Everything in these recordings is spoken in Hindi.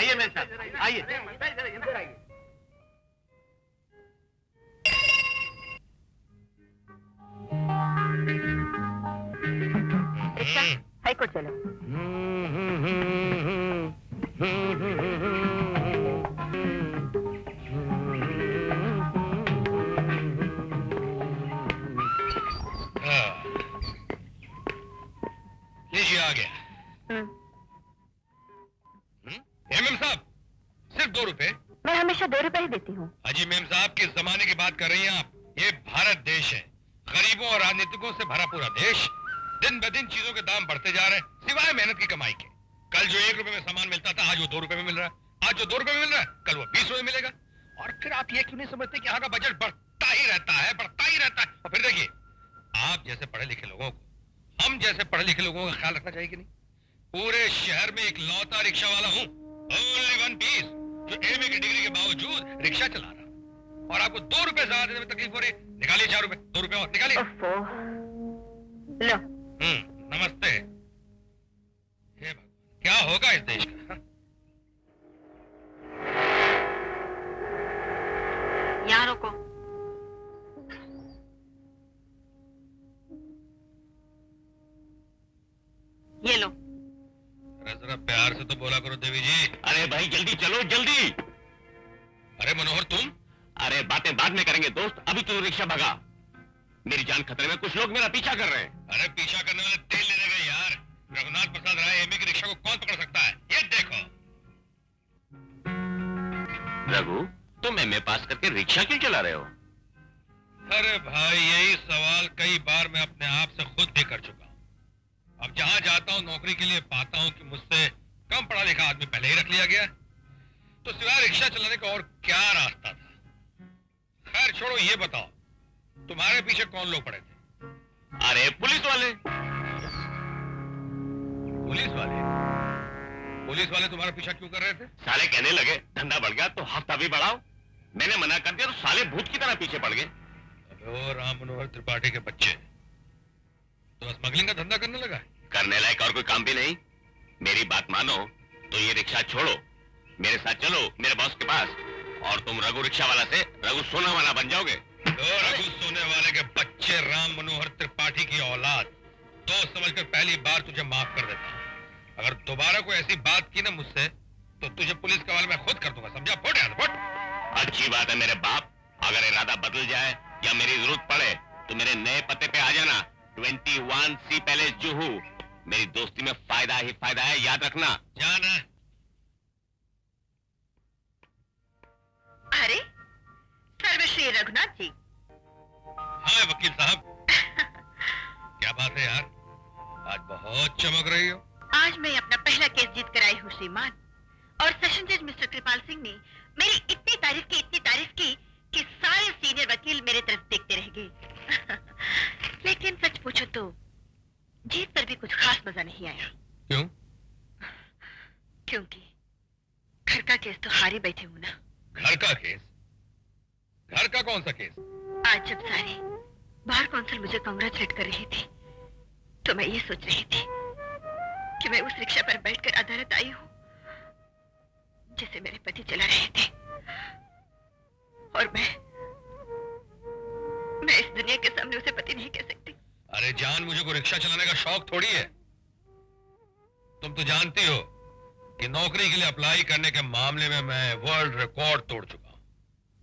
आइए मेम साहब, आइए। रिक्शा हाई कोर्ट चलो। लीजिए आ गया। मेम साहब सिर्फ 2 रुपए। मैं हमेशा 2 रुपए ही देती हूँ। अजी मेम साहब किस जमाने की बात कर रही हैं आप? ये भारत देश है, गरीबों और राजनीतिकों से भरा पूरा देश। दिन ब दिन चीजों के दाम बढ़ते जा रहे हैं, सिवाय मेहनत की कमाई के। कल जो 1 रुपए में सामान मिलता था, आज वो 2 रुपए में मिल रहा है। आज जो 2 रुपए में मिल रहा है, कल वो 20 रुपए मिलेगा। और फिर आप ये क्यों नहीं समझते कि यहाँ का बजट बढ़ता ही रहता है, बढ़ता ही रहता है। और फिर देखिए, आप जैसे पढ़े लिखे लोगों को, हम जैसे पढ़े लिखे लोगों का ख्याल रखना चाहिए कि नहीं? पूरे शहर में एक लौता रिक्शा वाला हूँ, ओनली 1 पीस, जो एमए की डिग्री के बावजूद रिक्शा चला रहा। और आपको 2 रुपए ज्यादा देने में तकलीफ हो रही है। निकालिए 4 रुपए, 2 रुपए और निकालिए। लो। नमस्ते। हे भगवान, क्या होगा इस देश का? यहाँ रोको। ये लो। जरा प्यार से तो बोला करो देवी जी। अरे भाई जल्दी चलो, जल्दी। अरे मनोहर तुम? अरे बातें बाद में करेंगे दोस्त, अभी तू रिक्शा भगा। मेरी जान खतरे में, कुछ लोग मेरा पीछा कर रहे हैं। अरे पीछा करने वाले तेल लेने गए यार। रघुनाथ प्रसाद राय एमए की रिक्शा को कौन पकड़ सकता है? ये देखो। रघु, तुम एमए पास करके रिक्शा क्यों चला रहे हो? अरे भाई यही सवाल कई बार मैं अपने आप से खुद भी कर चुका हूँ। अब जहां जाता हूँ नौकरी के लिए पाता हूँ कि मुझसे कम पढ़ा लिखा आदमी पहले ही रख लिया गया, तो सिवाय रिक्शा चलाने का और क्या रास्ता था? खैर छोड़ो, ये बताओ तुम्हारे पीछे कौन लोग पड़े थे? अरे पुलिस वाले। पुलिस वाले? पुलिस वाले तुम्हारा पीछा क्यों कर रहे थे? साले कहने लगे धंधा बढ़ गया तो हफ्ता भी बढ़ाओ। मैंने मना कर दिया तो साले भूत की तरह पीछे पड़ गए। अबे ओ राम मनोहर त्रिपाठी के बच्चे, तो स्मगलिंग का धंधा करने लगा है? करने लायक और कोई काम भी नहीं। मेरी बात मानो तो ये रिक्शा छोड़ो, मेरे साथ चलो मेरे बॉस के पास, और तुम रघु रिक्शा वाला से रघु सोना वाला बन जाओगे। रघु सोने वाले के बच्चे, राम मनोहर त्रिपाठी की औलाद, दोस्त समझकर पहली बार तुझे माफ कर देता हूँ। अगर दोबारा कोई ऐसी बात की ना मुझसे, तो तुझे पुलिस के हवाले में खुद कर दूंगा, समझा? फुट यार फुट। अच्छी बात है मेरे बाप, अगर इरादा बदल जाए या मेरी जरूरत पड़े तो मेरे नए पते पे आ जाना, 21C पैलेस जुहू। मेरी दोस्ती में फायदा ही फायदा है, याद रखना। जाना। अरे सर्वश्री रघुनाथ जी। हाँ वकील साहब। क्या बात है यार, आज बहुत चमक रही हो। आज मैं अपना पहला केस जीत कर आई हूँ श्रीमान, और सेशन जज मिस्टर कृपाल सिंह ने मेरी इतनी तारीफ की कि सारे सीनियर वकील मेरे तरफ देखते रह गए। लेकिन सच पूछो तो जीत पर भी कुछ खास मजा नहीं आया। क्यों? क्योंकि घर का केस तो हारी बैठे हूँ ना। घर का केस? घर का कौन सा केस? आज जब सारे बार काउंसिल मुझे कांग्रेचुलेट कर रही थी, तो मैं ये सोच रही थी कि मैं उस रिक्शा पर बैठकर अदालत आई हूँ जिसे मेरे पति चला रहे थे, और मैं इस दुनिया के सामने उसे पति नहीं कह सकती। अरे जान, मुझे को रिक्शा चलाने का शौक थोड़ी है। तुम तो जानती हो कि नौकरी के लिए अप्लाई करने के मामले में मैं वर्ल्ड रिकॉर्ड तोड़ चुका हूं।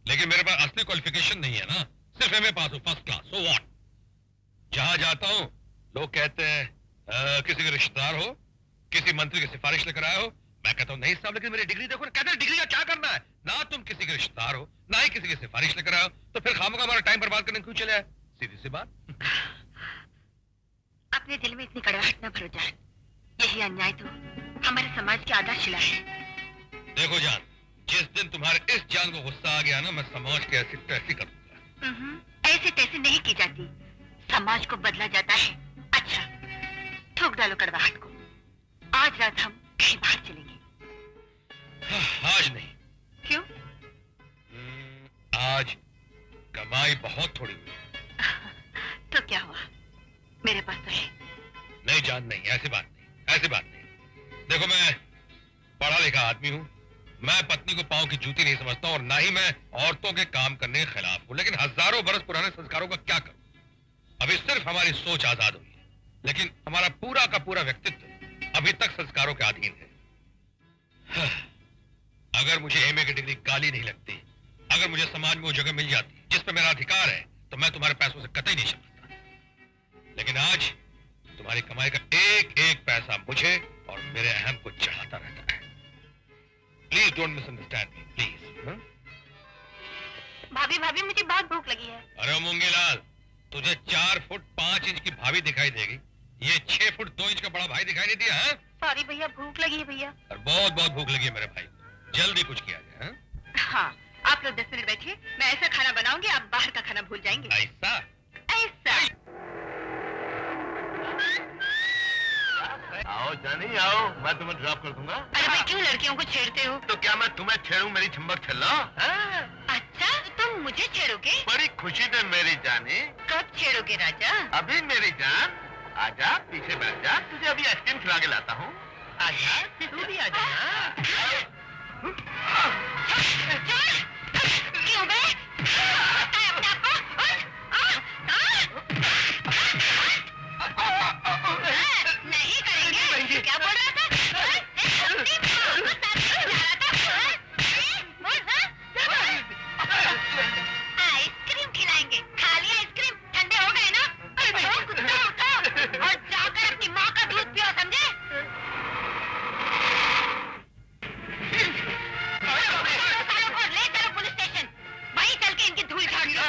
लेकिन मेरे पास असली क्वालिफिकेशन नहीं है ना, सिर्फ एमए पास हूं, फर्स्ट क्लास। So what? जहां जाता हूं लोग कहते हैं किसी के रिश्तेदार हो, किसी मंत्री की सिफारिश लेकर आए हो। मैं कहता हूं नहीं साहब, लेकिन मेरी डिग्री देखो ना। कहते हैं डिग्री का क्या करना है? ना तुम किसी के रिश्तेदार हो, ना ही किसी की सिफारिश लेकर आए हो, तो फिर खामखा हमारा टाइम बर्बाद करने क्यों चले आए? सीधी सी बात। अपने दिल में इतनी कड़वाहट न भरो जान, यही अन्याय तो हमारे समाज की आधारशिला है। देखो जान, जिस दिन तुम्हारे इस जान को गुस्सा आ गया ना, मैं समाज के ऐसी तैसी कर दूंगा। ऐसे तैसे नहीं की जाती, समाज को बदला जाता है। अच्छा थोक डालो कड़वाहट को। आज रात हम कहीं बाहर चलेंगे। आज नहीं। क्यों? आज कमाई बहुत थोड़ी हुई। तो क्या हुआ, मेरे पास तो है। नहीं जान, नहीं, ऐसी बात नहीं, ऐसी बात नहीं। देखो मैं पढ़ा लिखा आदमी हूँ, मैं पत्नी को पांव की जूती नहीं समझता और ना ही मैं औरतों के काम करने के खिलाफ हूं, लेकिन हजारों बरस पुराने संस्कारों का क्या करूं? अभी सिर्फ हमारी सोच आजाद हुई है, लेकिन हमारा पूरा का पूरा व्यक्तित्व अभी तक संस्कारों के अधीन है। अगर मुझे एमए की डिग्री गाली नहीं लगती, अगर मुझे समाज में वो जगह मिल जाती जिस पर मेरा अधिकार है, तो मैं तुम्हारे पैसों से कतई नहीं समझता। लेकिन आज तुम्हारी कमाई का एक एक पैसा मुझे और मेरे अहम को चढ़ाता रहता है। Please don't misunderstand me, please. भाभी भाभी मुझे बहुत भूख लगी है। अरे मूंगीलाल, तुझे 4 फुट 5 इंच की भाभी दिखाई देगी, ये 6 फुट 2 इंच का बड़ा भाई दिखाई नहीं दिया है? सॉरी भैया, भूख लगी है भैया। और बहुत बहुत भूख लगी है मेरे भाई, जल्दी कुछ किया जाए। हाँ, आप लोग 10 मिनट बैठिए, मैं ऐसा खाना बनाऊंगी आप बाहर का खाना भूल जाएंगे। ऐसा? ऐसा। आओ जानी आओ, मैं तुम्हें ड्रॉप कर दूंगा। अरे भाई क्यों लड़कियों को छेड़ते हो? तो क्या मैं तुम्हें छेड़ूं मेरी चंबक छल्लो? अच्छा, तुम मुझे छेड़ोगे? बड़ी खुशी से मेरी जानी। कब छेड़ोगे राजा? अभी मेरी जान, आजा पीछे बैठ जा, तुझे अभी आइसक्रीम खिला के लाता हूँ। आजा, तू भी आजा ना। क्यों बे? अपने आप को? नहीं करेंगे? क्या बोल रहा था? आइसक्रीम खिलाएंगे। खाली आइसक्रीम ठंडे हो गए ना? कुत्ता उठो और जाकर अपनी माँ का दूध पियो, समझे? ले चलो पुलिस स्टेशन, वहीं चल के इनकी धूल झाड़ लो।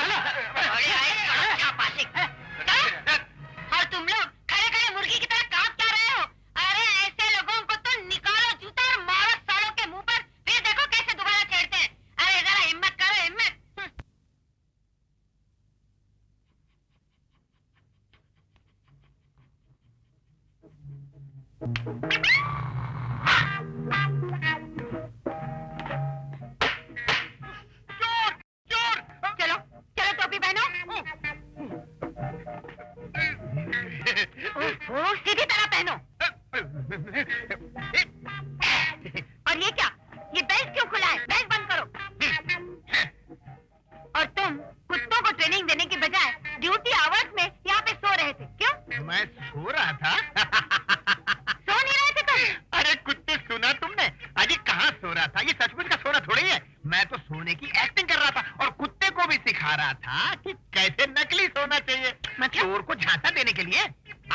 और तुम लोग खड़े खड़े मुर्गी की तरह कांप क्या रहे हो? अरे ऐसे लोगों को तो निकालो जूता और मारो सालों के मुंह पर, फिर देखो कैसे दोबारा छेड़ते हैं। अरे जरा हिम्मत करो, हिम्मत। चलो चलो टोपी पहनो। सीधी तरह पहनो। और ये क्या? ये बेल्ट क्यों खुला है? बेल्ट बंद करो। और तुम कुत्तों को ट्रेनिंग देने की बजाय ड्यूटी आवर्स में यहाँ पे सो रहे थे, क्यों? मैं सो रहा था। सो नहीं रहे थे तुम? अरे कुत्ते, सुना तुमने? अजी कहाँ सो रहा था? ये सचमुच का सोना थोड़ी है। मैं तो सोने की एक्टिंग कर रहा था और कुत्ते को भी सिखा रहा था कि कैसे नकली सोना चाहिए। चोर को झांसा देने के लिए।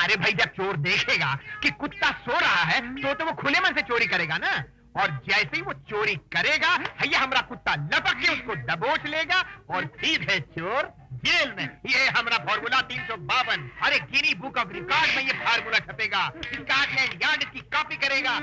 अरे भाई, जब चोर देखेगा कि कुत्ता सो रहा है तो वो खुले मन से चोरी करेगा ना। और जैसे ही वो चोरी करेगा, भैया हमारा कुत्ता लपक के उसको दबोच लेगा और सीधे चोर जेल में। ये हमारा फॉर्मूला 352। अरे गिनी बुक ऑफ रिकॉर्ड में ये फार्मूला छपेगा। स्कॉटलैंड यार्ड इसकी कॉपी करेगा।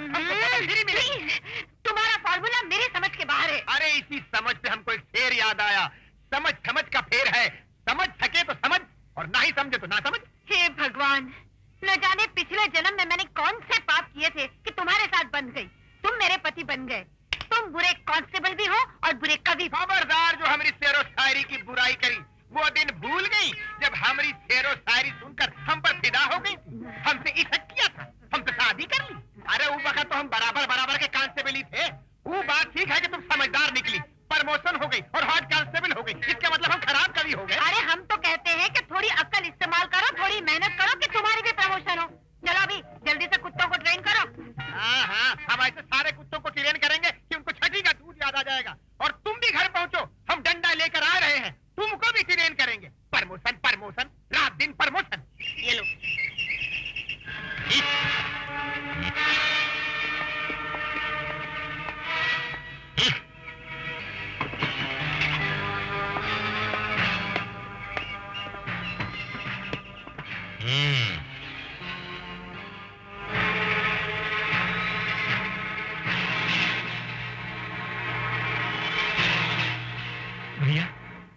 तुम्हारा फॉर्मूला मेरी समझ के बाहर है। अरे इसी समझ से हमको एक शेर याद आया। समझ समझ का फेर है, समझ सके तो समझ और ना ही समझे तो ना समझ। हे भगवान, न जाने पिछले जन्म में मैंने कौन से पाप किए थे कि तुम्हारे साथ बन गई। तुम मेरे पति बन गए। तुम बुरे कांस्टेबल भी हो और बुरे कवि। खबरदार, जो हमारी शेरो शायरी की बुराई करी वो दिन भूल गई जब हमारी शेरो शायरी सुनकर हम पर फिदा हो गई थी। हमसे इशक किया था, हमसे शादी कर ली। अरे उस वक्त तो हम बराबर बराबर के कांस्टेबल ही थे। वो बात ठीक है कि तुम समझदार निकली, प्रमोशन हो गई और हॉट कांस्टेबल हो गई। इसका मतलब हम खराब कवि हो गए। अरे हम तो कहते हैं कि थोड़ी अक्ल इस्तेमाल करो, थोड़ी मेहनत करो कि तुम्हारी भी प्रमोशन हो। चलो अभी जल्दी से कुत्तों को ट्रेन करो। हाँ, हम ऐसे सारे कुत्तों को ट्रेन करेंगे कि उनको छठी का दूध याद आ जाएगा। और तुम भी घर पहुंचो, हम डंडा लेकर आ रहे हैं। तुमको भी ट्रेन करेंगे। प्रमोशन प्रमोशन, रात दिन प्रमोशन। ये लो। भैया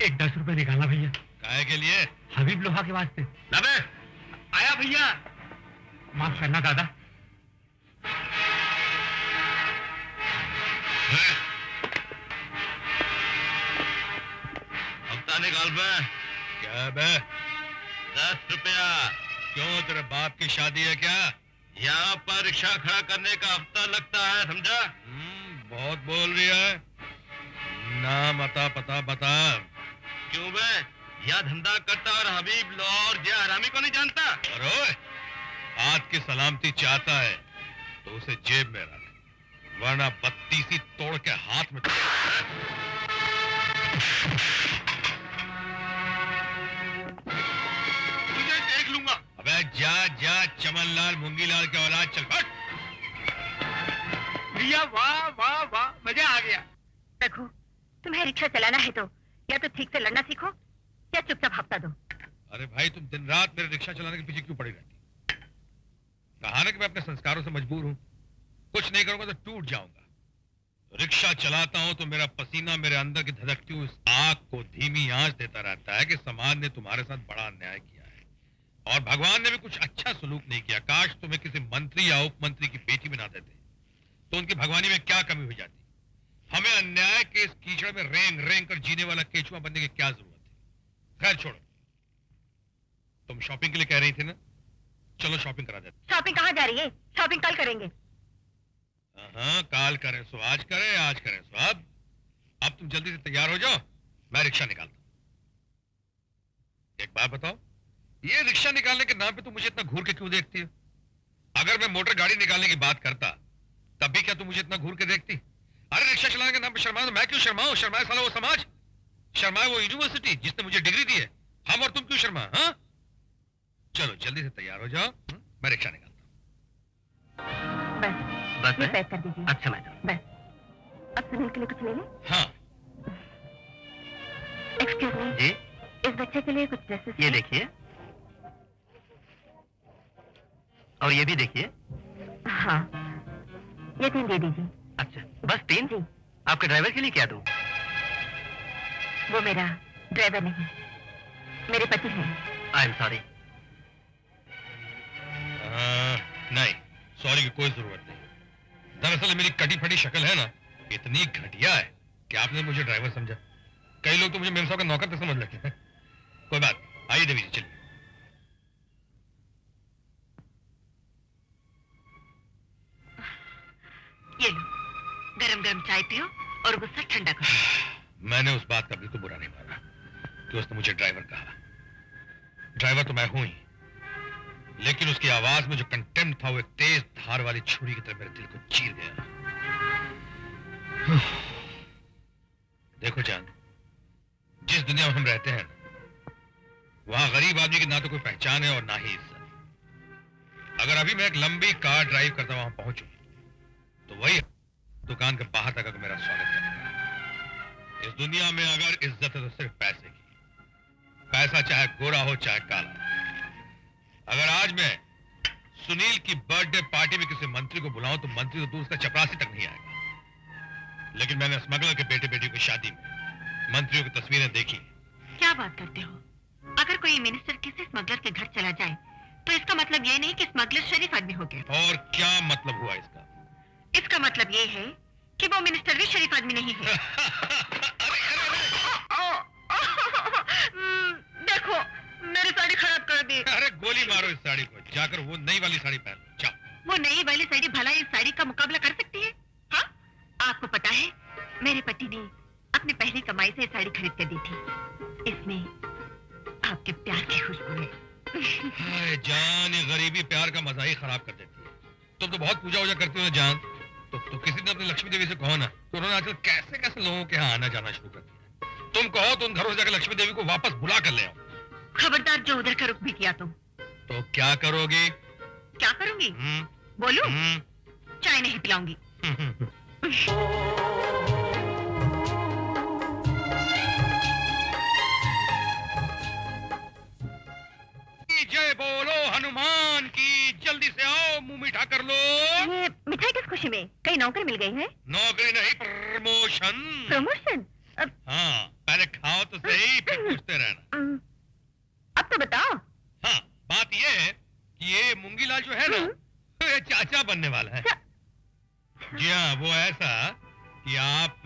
एक 10 रुपए निकालना भैया। काहे के लिए? हबीब लोहा के वास्ते। नबे आया भैया। माफ करना दादा। हफ्ता निकाल बे। क्या बे? 10 रुपया। क्यों, तेरे बाप की शादी है क्या? यहाँ पर रिक्शा खड़ा करने का हफ्ता लगता है, समझा? बहुत बोल रही है। नाम अता पता बता। क्यों बे, यह धंधा करता और हबीब लौर जे हरामी को नहीं जानता। अरे हाथ की सलामती चाहता है तो उसे जेब में रख, वरना बत्तीसी तोड़ के हाथ में तुझे देख लूंगा। अबे जा जा चमनलाल मूंगीलाल के औलाद, चल फट। भैया वाह वाह वाह, मजा आ गया। रघु, तुम्हें रिक्शा चलाना है तो या तो ठीक से लड़ना सीखो या चुपचाप हफ्ता दो। अरे भाई तुम दिन रात मेरे रिक्शा चलाने के पीछे क्यों पड़ी रहती? कहा ना कि मैं अपने संस्कारों से मजबूर हूं, कुछ नहीं करूंगा तो टूट जाऊंगा। रिक्शा चलाता हूं तो मेरा पसीना मेरे अंदर की धधकती हुई आग को धीमी आंच देता रहता है कि समाज ने तुम्हारे साथ बड़ा अन्याय किया है और भगवान ने भी कुछ अच्छा सलूक नहीं किया। काश तुम्हें किसी मंत्री या उप मंत्री की बेटी बना देते तो उनकी भगवानी में क्या कमी हो जाती। हमें अन्याय के इस कीचड़ में रेंग रेंग कर जीने वाला केचुआ बनने की क्या जरूरत है। खैर छोड़ो, तुम शॉपिंग के लिए कह रही थी ना, चलो शॉपिंग करा देते। शॉपिंग कहाँ जा रही है? शॉपिंग कल करेंगे। हाँ, काल करें सो आज करें, आज करें सो अब तुम जल्दी से तैयार हो जाओ, मैं रिक्शा निकालता हूं। एक बात बताओ, ये रिक्शा निकालने के नाम पे तुम मुझे इतना घूर के क्यों देखती हो? अगर मैं मोटर गाड़ी निकालने की बात करता तब भी क्या तुम मुझे इतना घूर के देखती? अरे रिक्शा चलाने के नाम पे शर्मा तो मैं क्यों शर्माऊं? शर्माए साला वो समाज, शर्माए वो यूनिवर्सिटी जिसने मुझे डिग्री दी है। हम और तुम क्यों शर्मा? हाँ चलो जल्दी से तैयार हो जाओ, मैं रिक्शा निकालता हूं। बस ये पैक कर दीजिए। अच्छा मैडम। बस अब सुनील के लिए कुछ ले लें? हाँ एक्सक्यूज मी, जी इस बच्चे के लिए कुछ ड्रेसेस। ये देखिए, और ये भी देखिए। हाँ, ये 3 दे दीजिए। अच्छा, बस 3? जी, आपके ड्राइवर के लिए क्या दूं? वो मेरा ड्राइवर नहीं, मेरे पति हैं। I am sorry. नहीं, सॉरी की कोई जरूरत नहीं। दरअसल मेरी कटी फटी शक्ल है ना, इतनी घटिया है कि आपने मुझे ड्राइवर समझा। कई लोग तो मुझे मेम साहब का नौकर तक समझ लेते हैं। कोई बात, आइए देवी जी चलिए। ये लो, गरम गरम चाय पियो और गुस्सा ठंडा करो। मैंने उस बात का बिल्कुल बुरा नहीं माना कि उसने मुझे ड्राइवर कहा। ड्राइवर तो मैं हूं ही, लेकिन उसकी आवाज में जो कंटेम्प्ट था वो एक तेज धार वाली छुरी की तरह मेरे दिल को चीर गया। देखो जान, जिस दुनिया में हम रहते हैं वहां गरीब आदमी की ना तो कोई पहचान है और ना ही इज्जत। अगर अभी मैं एक लंबी कार ड्राइव करता वहां पहुंचूं तो वही दुकान के बाहर तक मेरा स्वागत करेगा। इस दुनिया में अगर इज्जत है तो सिर्फ पैसे की, पैसा चाहे गोरा हो चाहे काला। अगर आज मैं सुनील की बर्थडे पार्टी में किसी मंत्री को बुलाऊं तो मंत्री तो दूर का चपरासी तक नहीं आएगा, लेकिन मैंने स्मगलर के बेटे बेटी की शादी में मंत्रियों की तस्वीरें देखी। क्या बात करते हो? अगर कोई मिनिस्टर किसी स्मगलर के घर चला जाए तो इसका मतलब ये नहीं कि स्मगलर शरीफ आदमी हो गया। और क्या मतलब हुआ इसका? इसका मतलब ये है कि वो मिनिस्टर भी शरीफ आदमी नहीं है। देखो, मेरी साड़ी खराब कर दी। अरे गोली मारो इस साड़ी को, जाकर वो नई वाली साड़ी पहन लो, जाओ। वो नई वाली साड़ी भला इस साड़ी का मुकाबला कर सकती है? हाँ? आपको पता है, मेरे पति ने अपनी पहली कमाई से ये साड़ी खरीद कर दी थी। इसमें आपके प्यार की खुशबू है। हाय जान, ये गरीबी प्यार का मजा ही खराब कर देती है। तुम तो बहुत पूजा वूजा करती हो ना जान, तो किसी ने अपनी लक्ष्मी देवी से कहो ना तो उन्होंने आजकल कैसे कैसे लोगों के यहाँ आना जाना शुरू कर दिया। तुम कहो तो उन घरों से जाकर लक्ष्मी देवी को वापस बुला कर ले आओ। खबरदार जो उधर का रुख भी किया तुम। तो क्या करोगे? क्या करूंगी? बोलूं? चाय नहीं पिलाऊंगी। जय बोलो हनुमान की, जल्दी से आओ, मुंह मीठा कर लो। ये मिठाई किस खुशी में? कहीं नौकरी मिल गई है? नौकरी नहीं, प्रमोशन। प्रमोशन? हाँ, पहले खाओ तो सही, फिर पूछते रहना। अब तो बताओ। हाँ, बात ये है कि ये मूंगीलाल जो है ना, ये चाचा बनने वाला है। जी हाँ, वो ऐसा कि आप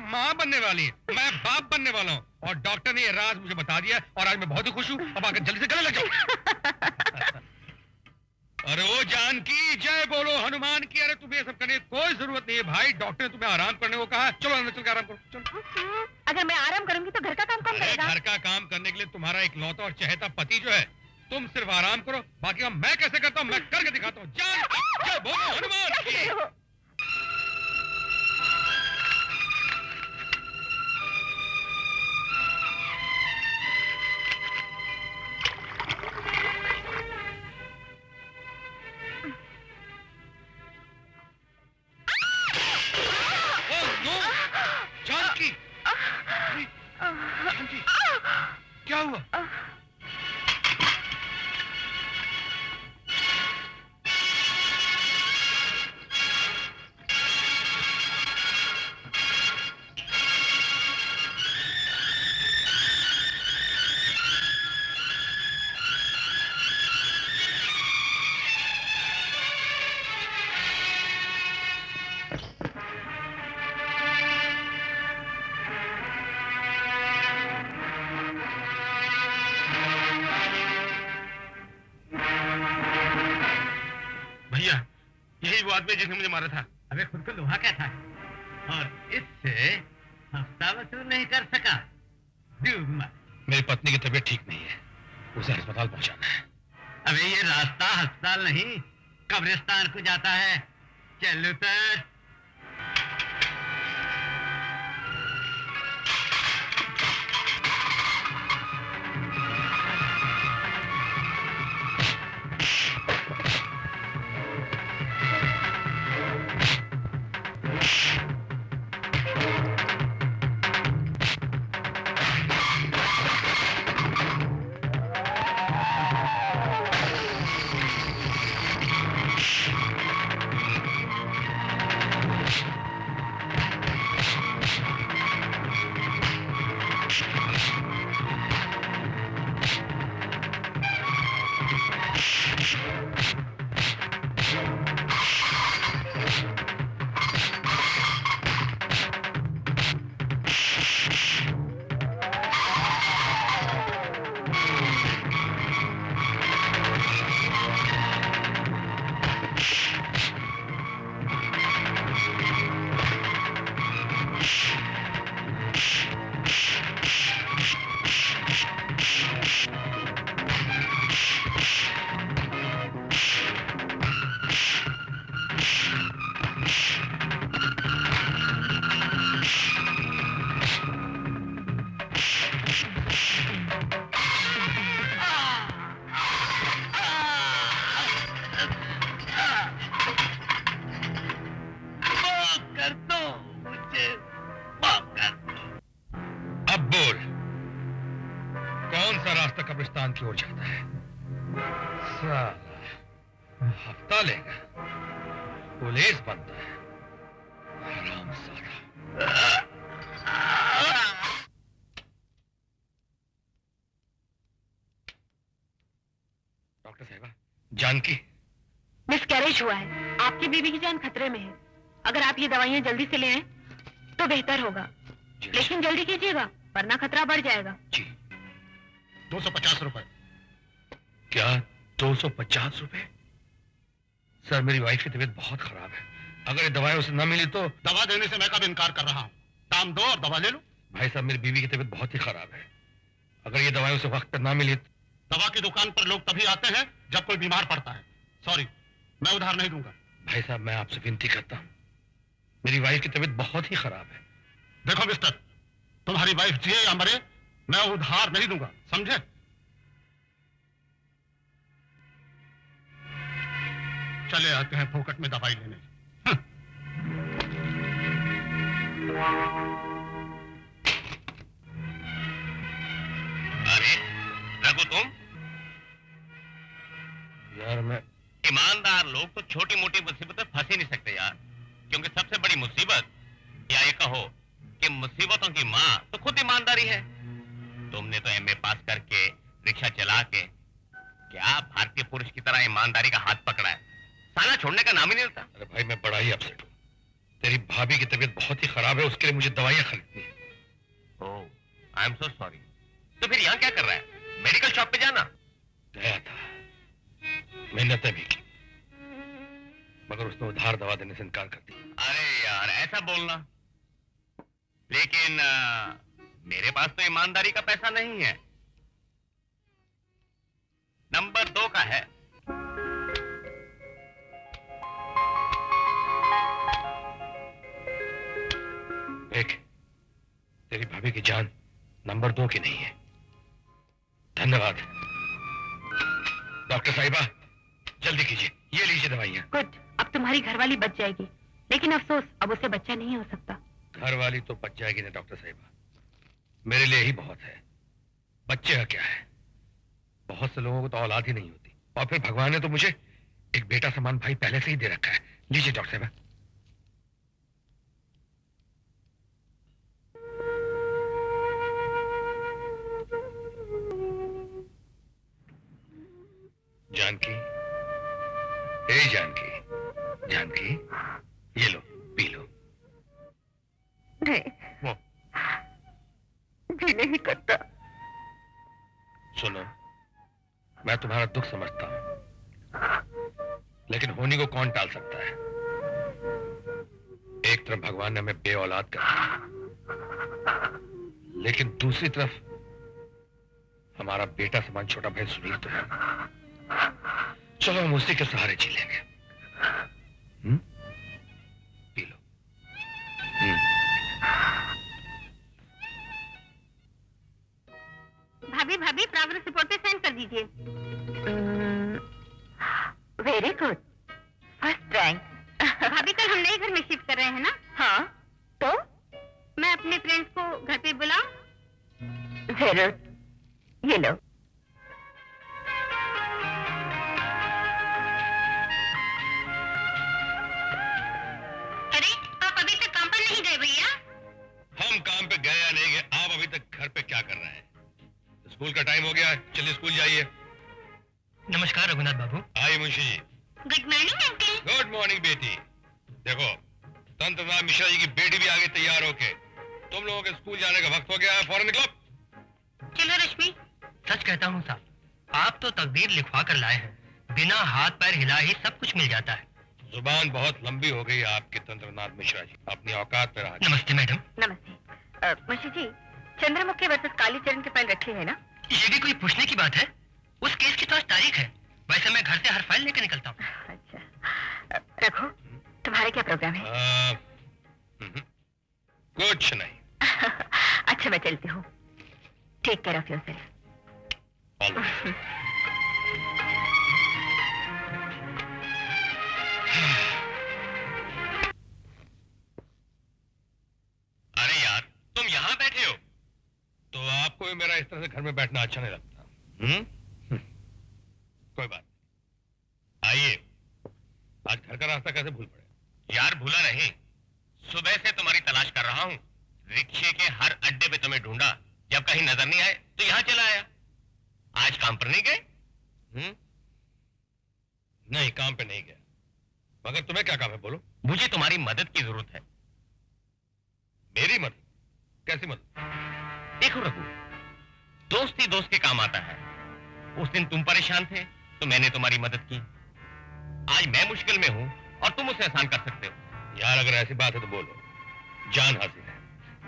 माँ बनने वाली है, मैं बाप बनने वाला हूँ, और डॉक्टर ने ये राज मुझे बता दिया और आज मैं बहुत ही खुश हूँ। अब आकर जल्दी से गले लग जाओ। अरे ओ जानकी, जय बोलो हनुमान की। अरे तुम्हें ये सब करने की कोई जरूरत नहीं है भाई। डॉक्टर ने तुम्हें आराम करने को कहा। चलो अंदर चल के आराम करो, चलो। अगर मैं आराम करूंगी तो घर का काम कौन अरे करेगा? घर का काम करने के लिए तुम्हारा एक लौता और चहेता पति जो है, तुम सिर्फ आराम करो, बाकी काम मैं कैसे करता हूँ मैं करके दिखाता हूँ। जय बोलो हनुमान की। जानकी, जानकी, क्या हुआ? भैया, यही वो आदमी जिसने मुझे मारा था। अबे खुद को लोहा कहता है और इससे हफ्ता वसूल नहीं कर सका। मेरी पत्नी की तबीयत ठीक नहीं है, उसे अस्पताल पहुंचाना है। अबे ये रास्ता अस्पताल नहीं कब्रिस्तान को जाता है। चल उतर। अब बोल, कौन सा रास्ता कब्रिस्तान की ओर जाता है? साला हफ्ता लेगा, पुलिस बनता है, हरामजादा। डॉक्टर साहिबा, जानकी मिसकैरेज हुआ है। आपकी बीवी की जान खतरे में है। अगर आप ये दवाइयाँ जल्दी से ले आए तो बेहतर होगा, लेकिन जल्दी कीजिएगा वरना खतरा बढ़ जाएगा। जी। 250 रुपए। क्या 250 रुपए? सर मेरी वाइफ की तबीयत बहुत खराब है, अगर ये दवाएं उसे न मिली तो। दवा देने से मैं कब इनकार कर रहा हूँ? दाम दो और दवा ले लो। भाई साहब मेरी बीवी की तबीयत बहुत ही खराब है, अगर ये दवाएं उसे वक्त पर ना मिली तो। दवा की दुकान पर लोग तभी आते हैं जब कोई बीमार पड़ता है। सॉरी, मैं उधार नहीं दूंगा। भाई साहब मैं आपसे विनती करता हूँ, मेरी वाइफ की तबीयत बहुत ही खराब है। देखो मिस्टर, तुम्हारी वाइफ जिए या मरे, मैं उधार नहीं दूंगा, समझे? चले आते हैं फोकट में दवाई लेने। अरे रघु, तुम? यार मैं ईमानदार लोग तो छोटी मोटी मुसीबतें फंस ही नहीं सकते यार, क्योंकि सबसे बड़ी मुसीबत, या ये कहो कि मुसीबतों की माँ तो खुद ईमानदारी है। तुमने तो एमए पास करके रिक्शा चला के क्या भारतीय पुरुष की तरह ईमानदारी का हाथ पकड़ा है, साला छोड़ने का नाम ही नहीं लेता। अरे भाई मैं बड़ा ही अपसेट हूँ, तेरी भाभी की तबीयत बहुत ही खराब है, उसके लिए मुझे दवाइयाँ खरीदनी है। ओह, आई एम सो सॉरी। तो फिर यहाँ क्या कर रहा है? मेडिकल शॉप पे जाना। गया था, मेहनतें भी की, मगर उसने उधार दवा देने से इनकार कर दिया। अरे यार ऐसा बोलना, लेकिन मेरे पास तो ईमानदारी का पैसा नहीं है। नंबर 2 का है। देख, तेरी भाभी की जान नंबर 2 की नहीं है। धन्यवाद। डॉक्टर साहिबा, जल्दी कीजिए, ये लीजिए दवाइयाँ। गुड, अब तुम्हारी घरवाली बच जाएगी, लेकिन अफसोस अब उसे बच्चा नहीं हो सकता। घर वाली तो बच जाएगी ना डॉक्टर साहिबा, मेरे लिए ही बहुत है। बच्चे का क्या है, बहुत से लोगों को तो औलाद ही नहीं होती, और फिर भगवान ने तो मुझे एक बेटा समान भाई पहले से ही दे रखा है। लीजिए डॉक्टर साहिबा। जानकी, ए जानकी, जानकी, ये लो, पी लो। नहीं, वो जी नहीं करता। सुनो, मैं तुम्हारा दुख समझता हूं, लेकिन होने को कौन टाल सकता है। एक तरफ भगवान ने हमें बेऔलाद कर दिया, लेकिन दूसरी तरफ हमारा बेटा समान छोटा भाई सुनील तो है। चलो हम उसी के सहारे जी लेंगे। P low. भाभी भाभी, प्रोग्रेस रिपोर्ट पे साइन कर दीजिए। Very good, first rank. भाभी कल हम नए घर में शिफ्ट कर रहे हैं ना? हाँ, तो मैं अपने फ्रेंड्स को घर पे बुलाऊं? जरूर, ये लो। अरे, आप अभी तक काम पर नहीं गए भैया? हम काम पे गए या नहीं गए, आप अभी तक घर पे क्या कर रहे हैं? स्कूल का टाइम हो गया, चलिए स्कूल जाइए। नमस्कार रघुनाथ बाबू। आइए Munshi ji. Good morning uncle. Good morning बेटी। देखो, तंत्रनाथ मिश्रा जी की बेटी भी आगे तैयार होके, तुम लोगों के स्कूल जाने का वक्त हो गया है, फौरन निकलो। चलो रश्मि। सच कहता हूँ साहब, आप तो तकदीर लिखवा कर लाए हैं। बिना हाथ पैर हिला ही सब कुछ मिल जाता है। जुबान बहुत लंबी हो गई आपकी तंत्रनाथ मिश्रा जी, अपनी औकात पे रहा। नमस्ते मैडम। नमस्ते। मुंशी जी, चंद्रमुखी वर्सेस कालीचरण की फाइल रखी है ना? ये भी कोई पूछने की बात है? उस केस की तो आज तारीख है। वैसे मैं घर से हर फाइल लेकर निकलता हूँ। अच्छा, रघु, तुम्हारा क्या प्रोग्राम है? कुछ नहीं। अच्छा, मैं चलती हूँ। Take care of yourself. अरे यार, तुम यहाँ बैठे हो? तो आपको भी मेरा इस तरह से घर में बैठना अच्छा नहीं लगता? कोई बात नहीं। आइए, आज घर का रास्ता कैसे भूल पड़े? यार भूला नहीं, सुबह से तुम्हारी तलाश कर रहा हूँ। रिक्शे के हर अड्डे पे तुम्हें ढूंढा, जब कहीं नजर नहीं आए तो यहाँ चला आया। आज काम पर नहीं गए? नहीं, काम पे नहीं गया। मगर तुम्हें क्या काम है, बोलो। मुझे तुम्हारी मदद की जरूरत है। मेरी मदद? कैसी मदद? देखो रघु, दोस्त ही दोस्त के काम आता है। उस दिन तुम परेशान थे तो मैंने तुम्हारी मदद की। आज मैं मुश्किल में हूं और तुम उसे आसान कर सकते हो। यार अगर ऐसी बात है तो बोलो, जान हाजिर है।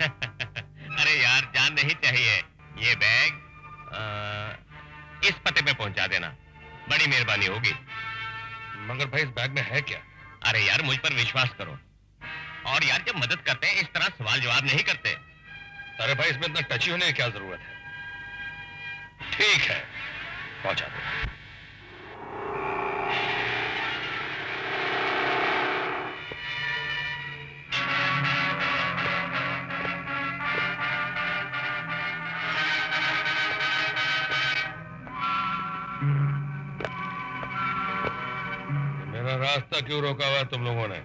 अरे यार, जान नहीं चाहिए। ये बैग इस पते पे पहुंचा देना, बड़ी मेहरबानी होगी। मगर भाई इस बैग में है क्या? अरे यार, मुझ पर विश्वास करो। और यार, जब मदद करते हैं इस तरह सवाल जवाब नहीं करते। अरे भाई, इसमें इतना टची होने की क्या जरूरत है? ठीक है, पहुंचा दो। मेरा रास्ता क्यों रोका हुआ है तुम लोगों ने?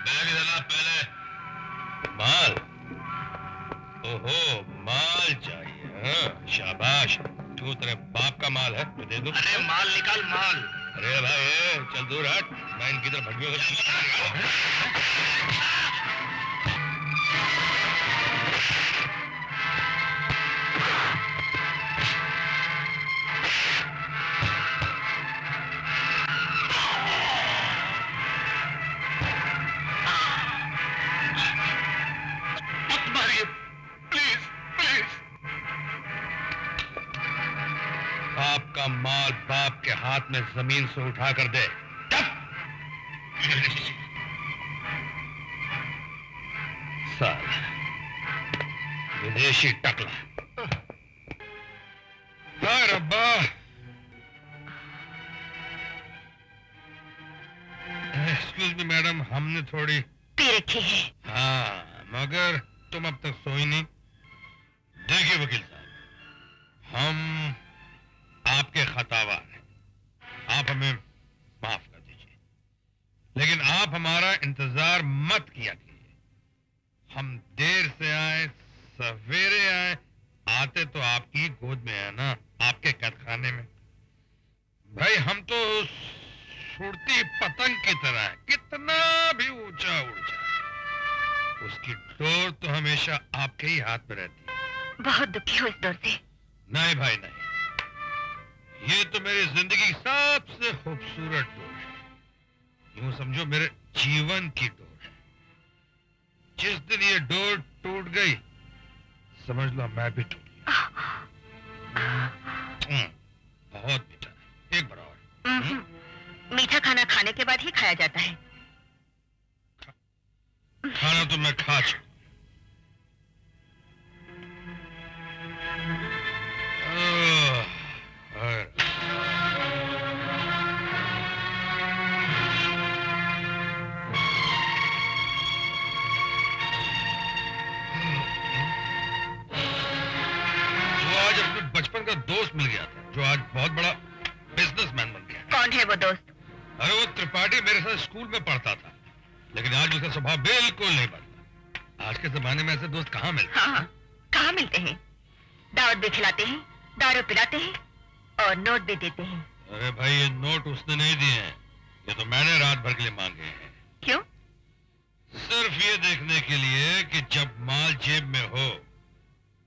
बैग इधर ला पहले। माल? ओहो, माल चाहिए? हाँ, शाबाश। तू तेरे बाप का माल है तो दे दो। अरे माल निकाल, माल। अरे भाई, चल दूर हट, मैं इनकी तरफ भटकियों माल बाप के हाथ में जमीन से उठा कर दे। साला विदेशी टकला। हाय रब्बा। एक्सक्यूज मी मैडम, हमने थोड़ी पी रखी है। हाँ, मगर तुम अब तक सोई नहीं। देखिए वकील साहब, हम आपके खतावार हैं, आप हमें माफ कर दीजिए, लेकिन आप हमारा इंतजार मत किया कीजिए। हम देर से आए, सवेरे आए, आते तो आपकी गोद में है ना, आपके कैदखाने में। भाई हम तो उड़ती पतंग की तरह है, कितना भी ऊंचा उड़ जाए, उसकी डोर तो हमेशा आपके ही हाथ में रहती है। बहुत दुखी हो इस डोर से। नहीं भाई नहीं, ये तो मेरी जिंदगी की सबसे खूबसूरत डोर है। यूं समझो मेरे जीवन की डोर है। जिस दिन ये डोर टूट गई, समझ लो मैं भी टूट गया। बहुत मीठा है, एक बार और। मीठा खाना खाने के बाद ही खाया जाता है। खाना तो मैं खा चुका। आज अपने बचपन का दोस्त मिल गया था, जो आज बहुत बड़ा बिजनेसमैन बन गया। कौन है वो दोस्त? अरे वो त्रिपाठी मेरे साथ स्कूल में पढ़ता था, लेकिन आज उसका स्वभाव बिल्कुल नहीं बदला। आज के जमाने में ऐसे दोस्त कहाँ मिलते हैं? हाँ, कहाँ मिलते हैं? दावत भी खिलाते हैं, दारू पिलाते हैं और नोट भी देते हैं। अरे भाई, ये नोट उसने नहीं दिए हैं, ये तो मैंने रात भर के लिए मांगे हैं। क्यों? सिर्फ ये देखने के लिए कि जब माल जेब में हो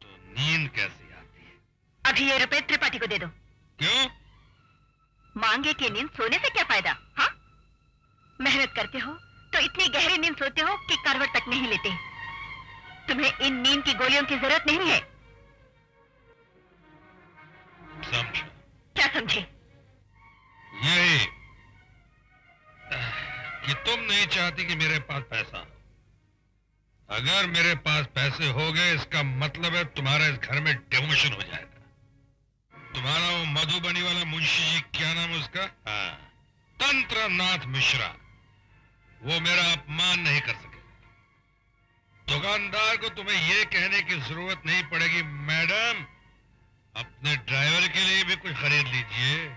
तो नींद कैसी आती है। अभी ये रुपए त्रिपाठी को दे दो। क्यों? मांगे की नींद सोने से क्या फायदा? हाँ, मेहनत करते हो तो इतनी गहरी नींद सोते हो कि करवट तक नहीं लेते। तुम्हें इन नींद की गोलियों की जरूरत नहीं है। समझा? क्या समझे? यही कि तुम नहीं चाहती कि मेरे पास पैसा हो। अगर मेरे पास पैसे हो गए, इसका मतलब है तुम्हारा इस घर में डिमोशन हो जाएगा। तुम्हारा वो मधुबनी वाला मुंशी जी, क्या नाम है उसका? हाँ, तंत्रनाथ मिश्रा, वो मेरा अपमान नहीं कर सके। दुकानदार को तुम्हें ये कहने की जरूरत नहीं पड़ेगी, मैडम अपने ड्राइवर के लिए भी कुछ खरीद लीजिए।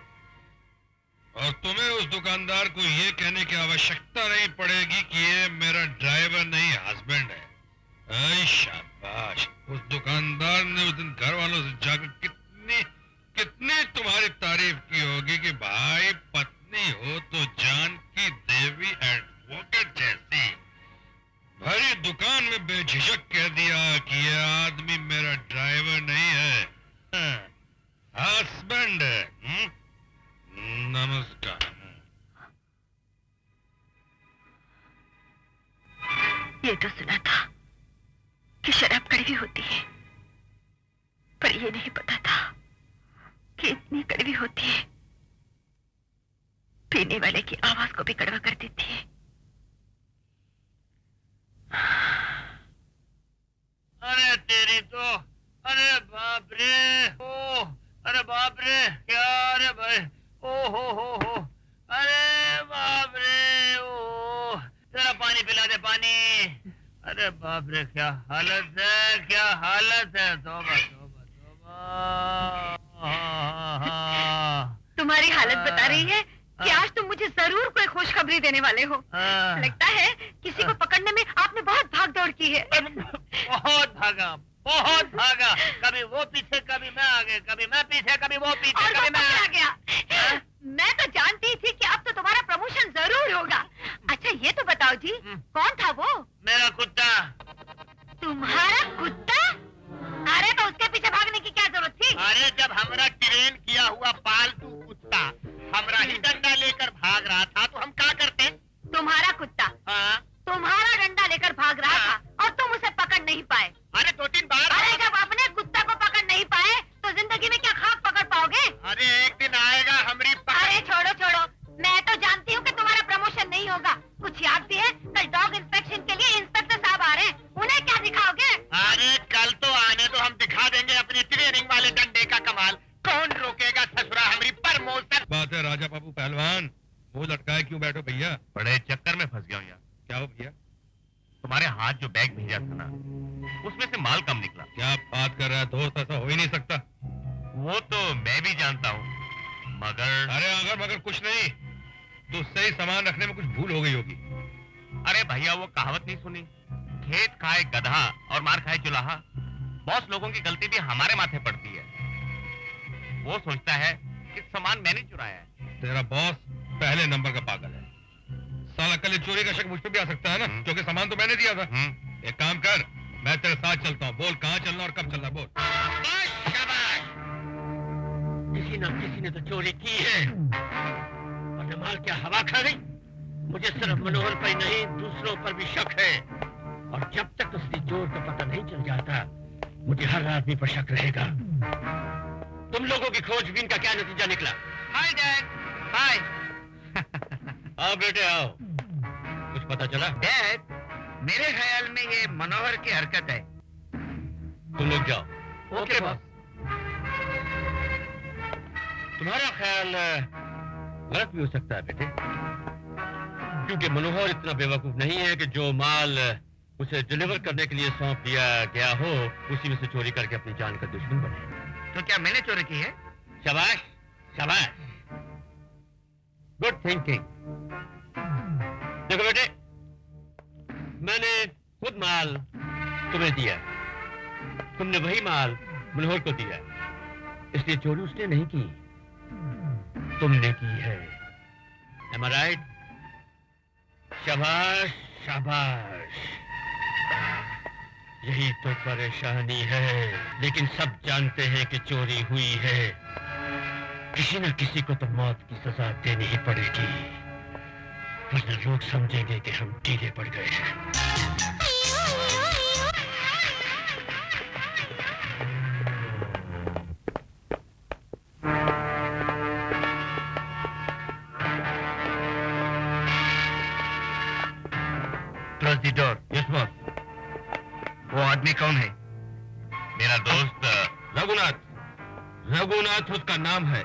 और तुम्हें उस दुकानदार को ये कहने की आवश्यकता नहीं पड़ेगी कि ये मेरा ड्राइवर नहीं, हस्बैंड है। ऐ शाबाश, उस दुकानदार ने उस दिन घर वालों से जाकर कितनी तुम्हारी तारीफ की होगी कि भाई पत्नी हो तो जान की देवी एडवोकेट जैसी। भरी दुकान में बेझिझक कह दिया कि ये आदमी मेरा ड्राइवर नहीं है, हस्बैंड है। नमस्कार। ये तो सुना था कि शराब कड़वी होती है, पर ये नहीं पता था कि इतनी कड़वी होती है, पीने वाले की आवाज को भी कड़वा कर देती है। अरे तेरी तो, अरे बाप रे, ओ, अरे बाप रे, क्या रे भाई, ओ हो, अरे बाप रे, ओ, तेरा पानी पिला दे, पानी। अरे बाप रे, क्या हालत है, क्या हालत है, तौबा तौबा तौबा। तुम्हारी हालत बता रही है कि आज तुम मुझे जरूर कोई खुशखबरी देने वाले हो। लगता है किसी को पकड़ने में आपने बहुत भाग दौड़ की है। बहुत भागा, बहुत भागा, कभी वो पीछे, कभी मैं आगे, कभी मैं पीछे, कभी वो पीछे, और कभी वो मैं पकड़ा गया। मैं तो जानती थी कि अब तो तुम्हारा प्रमोशन जरूर होगा। अच्छा ये तो बताओ जी, कौन था वो? मेरा कुत्ता। तुम्हारा कुत्ता? अरे तो उसके पीछे भागने की क्या जरूरत थी? अरे जब हमारा ट्रेन किया हुआ पालतू कुत्ता हमारा ही डंडा लेकर भाग रहा था तो हम क्या करते? तुम्हारा कुत्ता हाँ? तुम्हारा डंडा लेकर भाग रहा था और तुम उसे पकड़ नहीं पाए। अरे 2-3 बार। अरे जब अपने कुत्ता को पकड़ नहीं पाए तो जिंदगी में क्या खाक पकड़ पाओगे? अरे एक दिन अरे कल तो आने तो हम दिखा देंगे अपनी ट्रेनिंग वाले डंडे का कमाल। कौन रोकेगा ससुरा हमारी प्रमोशन। बात है राजा बाबू पहलवान, वो लटकाए क्यों बैठो भैया? बड़े चक्कर में फंस गया हूँ यार। क्या हो भैया? तुम्हारे हाथ जो बैग भेजा था ना, उसमें से माल कम निकला। क्या बात कर रहा है दोस्त, ऐसा हो ही नहीं सकता। वो तो मैं भी जानता हूँ, मगर अरे अगर मगर कुछ नहीं तो सही सामान रखने में कुछ भूल हो गई होगी। अरे भैया वो कहावत नहीं सुनी, खेत खाए गधा और मार खाए चुलाहा। बॉस लोगों की गलती भी हमारे माथे पड़ती है। वो सोचता है कि सामान मैंने चुराया है। तेरा बॉस पहले नंबर का पागल है। साला कल ये चोरी का शक मुझ पे भी आ सकता है ना, क्योंकि सामान तो मैंने दिया था। एक काम कर, मैं तेरे साथ चलता हूँ। बोल कहाँ चलना और कब चलना, बोल। किसी न किसी ने तो चोरी की है, और माल क्या हवा खा गई। मुझे सिर्फ मनोहर पर नहीं दूसरों पर भी शक है, और जब तक असली चोर का पता नहीं चल जाता मुझे हर आदमी पर शक रहेगा। तुम लोगों की खोजबीन का क्या नतीजा निकला? Hi dad. हाय आओ बेटे आओ, कुछ पता चला? डैड, मेरे ख्याल में ये मनोहर की हरकत है। तुम लोग जाओ। Okay boss. तुम्हारा ख्याल गलत भी हो सकता है बेटे, क्योंकि मनोहर इतना बेवकूफ नहीं है कि जो माल उसे डिलीवर करने के लिए सौंप दिया गया हो उसी में से चोरी करके अपनी जान का दुश्मन बने। तो क्या मैंने चोरी की है? शाबाश शाबाश, गुड थिंकिंग। देखो बेटे, मैंने खुद माल तुम्हें दिया, तुमने वही माल मनोहर को दिया, इसलिए चोरी उसने नहीं की, तुमने की है। Am I right? शाबाश शाबाश, यही तो परेशानी है। लेकिन सब जानते हैं कि चोरी हुई है, किसी न किसी को तो मौत की सजा देनी ही पड़ेगी, वरना लोग समझेंगे कि हम ढीले पड़ गए हैं। Close the door. Yes boss. वो आदमी कौन है? मेरा दोस्त रघुनाथ, रघुनाथ उसका नाम है।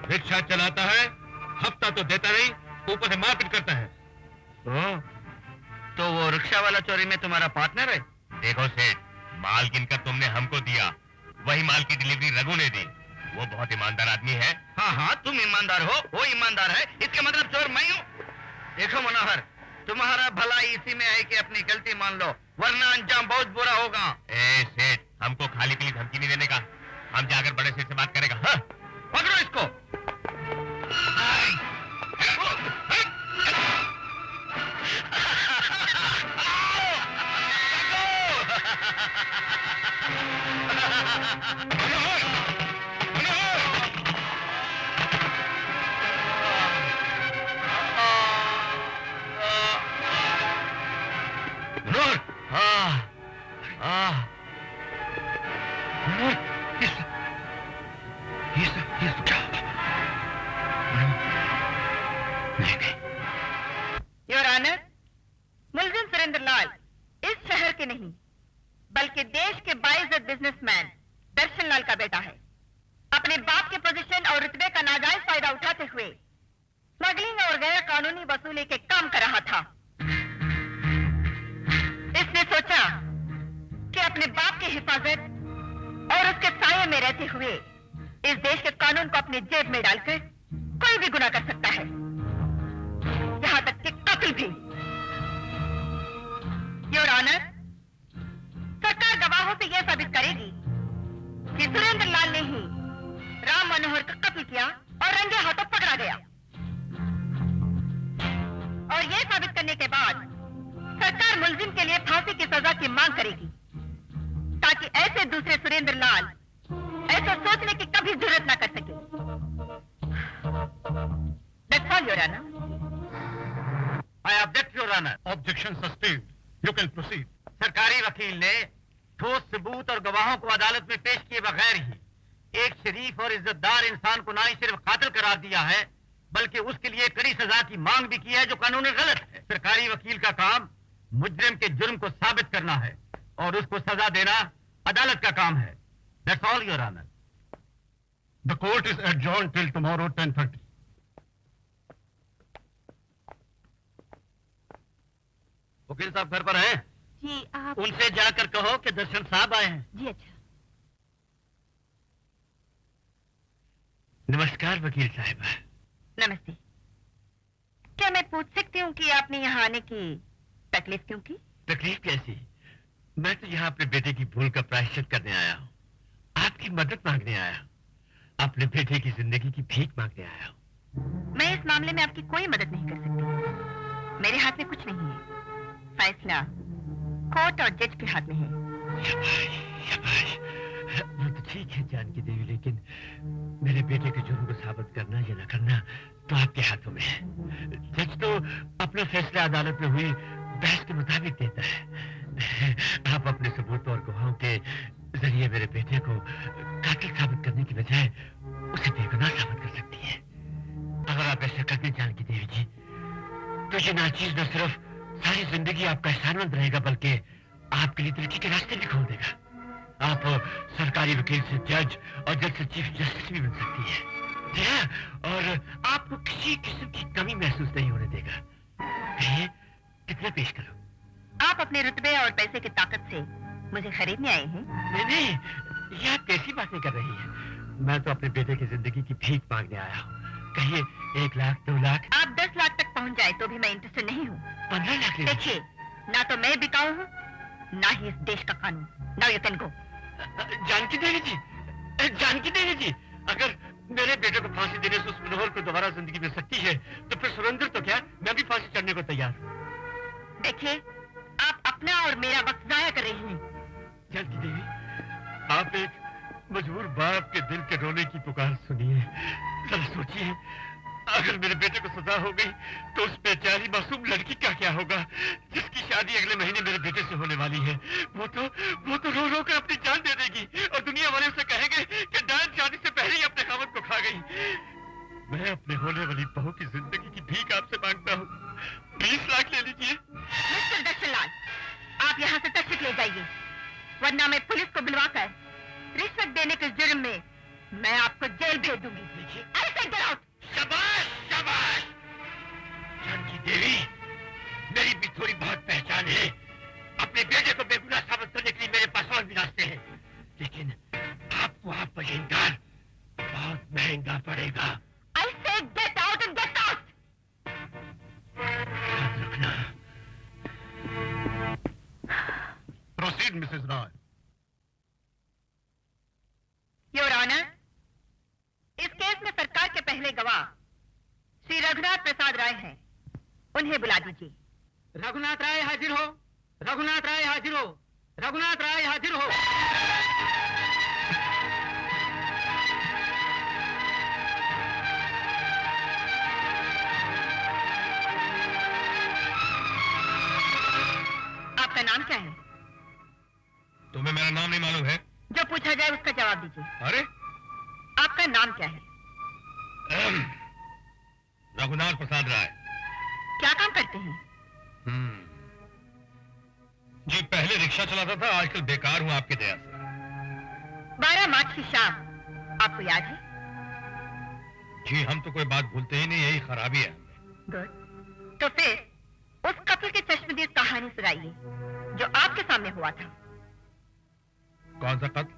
रिक्शा चलाता है, हफ्ता तो देता नहीं, ऊपर से मारपीट करता है। तो वो रिक्शा वाला चोरी में तुम्हारा पार्टनर है? देखो सेठ, माल गिनकर तुमने हमको दिया, वही माल की डिलीवरी रघु ने दी। वो बहुत ईमानदार आदमी है। हाँ हाँ, तुम ईमानदार हो, वो ईमानदार है, इसका मतलब चोर मैं हूँ। देखो मनोहर, तुम्हारा भला इसी में है कि अपनी गलती मान लो, वरना अंजाम बहुत बुरा होगा। ए सेठ, हमको खाली पीली धमकी नहीं देने का, हम जाकर बड़े सेठ से बात करेगा। हाँ? पकड़ो इसको। योर ऑनर, मुलजिम सुरेंद्र लाल इस शहर के नहीं बल्कि देश के बाइज्जत बिजनेसमैन दर्शन लाल का बेटा है। अपने बाप के पोजीशन और रुतबे का नाजायज फायदा उठाते हुए स्मगलिंग और गैर कानूनी वसूली के काम कर रहा था। इसने सोचा कि अपने बाप की हिफाजत और उसके साये में रहते हुए इस देश के कानून को अपनी जेब में डालकर कोई भी गुनाह कर सकता है, यहां तक कि कत्ल भी। योर ऑनर, सरकार गवाहों से यह साबित करेगी कि सुरेंद्र लाल ने ही राम मनोहर का कत्ल किया और रंगे हाथों पकड़ा गया। और यह साबित करने के बाद सरकार मुलजिम के लिए फांसी की सजा की मांग करेगी, ताकि ऐसे दूसरे सुरेंद्र लाल ऐसा सोचने की कभी जरूरत न कर सके। That's all, Your Honor. I object, Your Honor. Objection sustained, you can proceed. सरकारी वकील ने ठोस सबूत और गवाहों को अदालत में पेश किए बगैर ही एक शरीफ और इज्जतदार इंसान को ना ही सिर्फ कातिल करार दिया है, बल्कि उसके लिए कड़ी सजा की मांग भी की है, जो कानून गलत है। सरकारी वकील का काम मुजरिम के जुर्म को साबित करना है, और उसको सजा देना अदालत का काम है। That's all, Your Honor. The court is adjourned till tomorrow 10:30. वकील साहब घर पर हैं? जी आप उनसे जाकर कहो कि दर्शन साहब आए हैं। जी अच्छा। नमस्कार वकील साहिबा। नमस्ते। क्या मैं पूछ सकती हूँ कि आपने यहाँ आने की तकलीफ क्यों की? तकलीफ कैसी? मैं तो यहाँ अपने बेटे की भूल का प्रायश्चित करने आया हूँ, आपकी मदद मांगने आया हूँ, अपने बेटे की जिंदगी की भीख मांगने आया हूँ। मैं इस मामले में आपकी कोई मदद नहीं कर सकती। मेरे हाथ में कुछ नहीं है। फैसला कोर्ट और जज के हाथ में है। शाबाश, शाबाश। वो तो ठीक है जानकी देवी, लेकिन मेरे बेटे के जुर्म को साबित करना या न करना तो आपके हाथों में है। जज तो अपना फैसला अदालत में हुई बहस के मुताबिक देता है। आप अपने सबूत और गवाहों के जरिए मेरे बेटे को कातिल साबित करने की बजाय उसे बेगुनाह साबित कर सकती है। अगर आप ऐसा करते जानकी देवी जी, तो ये नाचीज न सिर्फ सारी जिंदगी आपका एहसानमंद रहेगा, बल्कि आपके लिए तरक्की के रास्ते भी खोल देगा। आप सरकारी वकील से जज और जज से चीफ जस्टिस भी बन सकती है, और आपको किसी किस्म की कमी महसूस नहीं होने देगा। कहिए कितना पेश करूं? आप अपने रुतबे और पैसे की ताकत से मुझे खरीदने आए हैं? नहीं नहीं, ये आप कैसी बातें कर रही हैं? मैं तो अपने बेटे की जिंदगी की भीख मांगने आया हूँ। कहिए 1 लाख, 2 लाख? आप 10 लाख तक पहुँच जाए तो भी मैं इंटरेस्टेड नहीं हूँ। 15 लाख ले लीजिए। देखिए, ना तो मैं बिकाऊ हूँ, ना ही इस देश का कानून। Now you can go. Janki Devi ji, Janki Devi ji, अगर मेरे बेटे को फांसी देने से उस मनोहर को दोबारा जिंदगी मिल सकती है, तो फिर सुरेंद्र तो क्या, मैं भी फांसी चढ़ने को तैयार हूँ। देखिए, आप अपना और मेरा वक्त जाया कर रही हैं। जानकी देवी, आप एक मजबूर बाप के दिल के रोने की पुकार सुनिए। जरा सोचिए, अगर मेरे बेटे को सजा हो गई तो उस बेचारी मासूम लड़की का क्या होगा, जिसकी शादी अगले महीने मेरे बेटे से होने वाली है। वो तो रो रो कर अपनी जान दे देगी और दुनिया वाले से कहेंगे कि डायन शादी से पहले ही अपने खामद को खा गई। मैं अपने होने वाली बहू की जिंदगी की भीख आपसे मांगता हूँ। 20 लाख ले लीजिए। मिस्टर दर्शनलाल, आप यहाँ से तशरीफ ले जाइए, वरना मैं पुलिस को बुलवाकर रिश्वत देने के जुर्म में मैं आपको जेल भेज दूंगी। ऐसे गेट आउट। शाबाश, शाबाश। जानकी देवी, मेरी भी थोड़ी बहुत पहचान है। अपने बेटे को बेगुनाह साबित करने के लिए मेरे पास और भी रास्ते हैं, लेकिन आपको आप पर इनकार बहुत महंगा पड़ेगा। I say get out and get out. याद रखना। Proceed, Mrs. Roy. Your honour, इस केस में सरकार के पहले गवाह श्री रघुनाथ प्रसाद राय हैं। उन्हें बुला दीजिए। रघुनाथ राय हाजिर हो, रघुनाथ राय हाजिर हो, रघुनाथ राय हाजिर हो। आपका नाम क्या है? तुम्हें मेरा नाम नहीं मालूम है? जो पूछा जाए उसका जवाब दीजिए। अरे आपका नाम क्या है? रघुनाथ प्रसाद राय। क्या काम करते हैं? जी पहले रिक्शा चलाता था, आजकल बेकार हूँ आपकी दया से। 12 मार्च की शाम, आपको याद है? जी हम तो कोई बात भूलते ही नहीं, यही खराबी है। गुड। तो फिर उस कत्ल की चश्मदीद कहानी सुनाइए जो आपके सामने हुआ था। कौन सा कत्ल?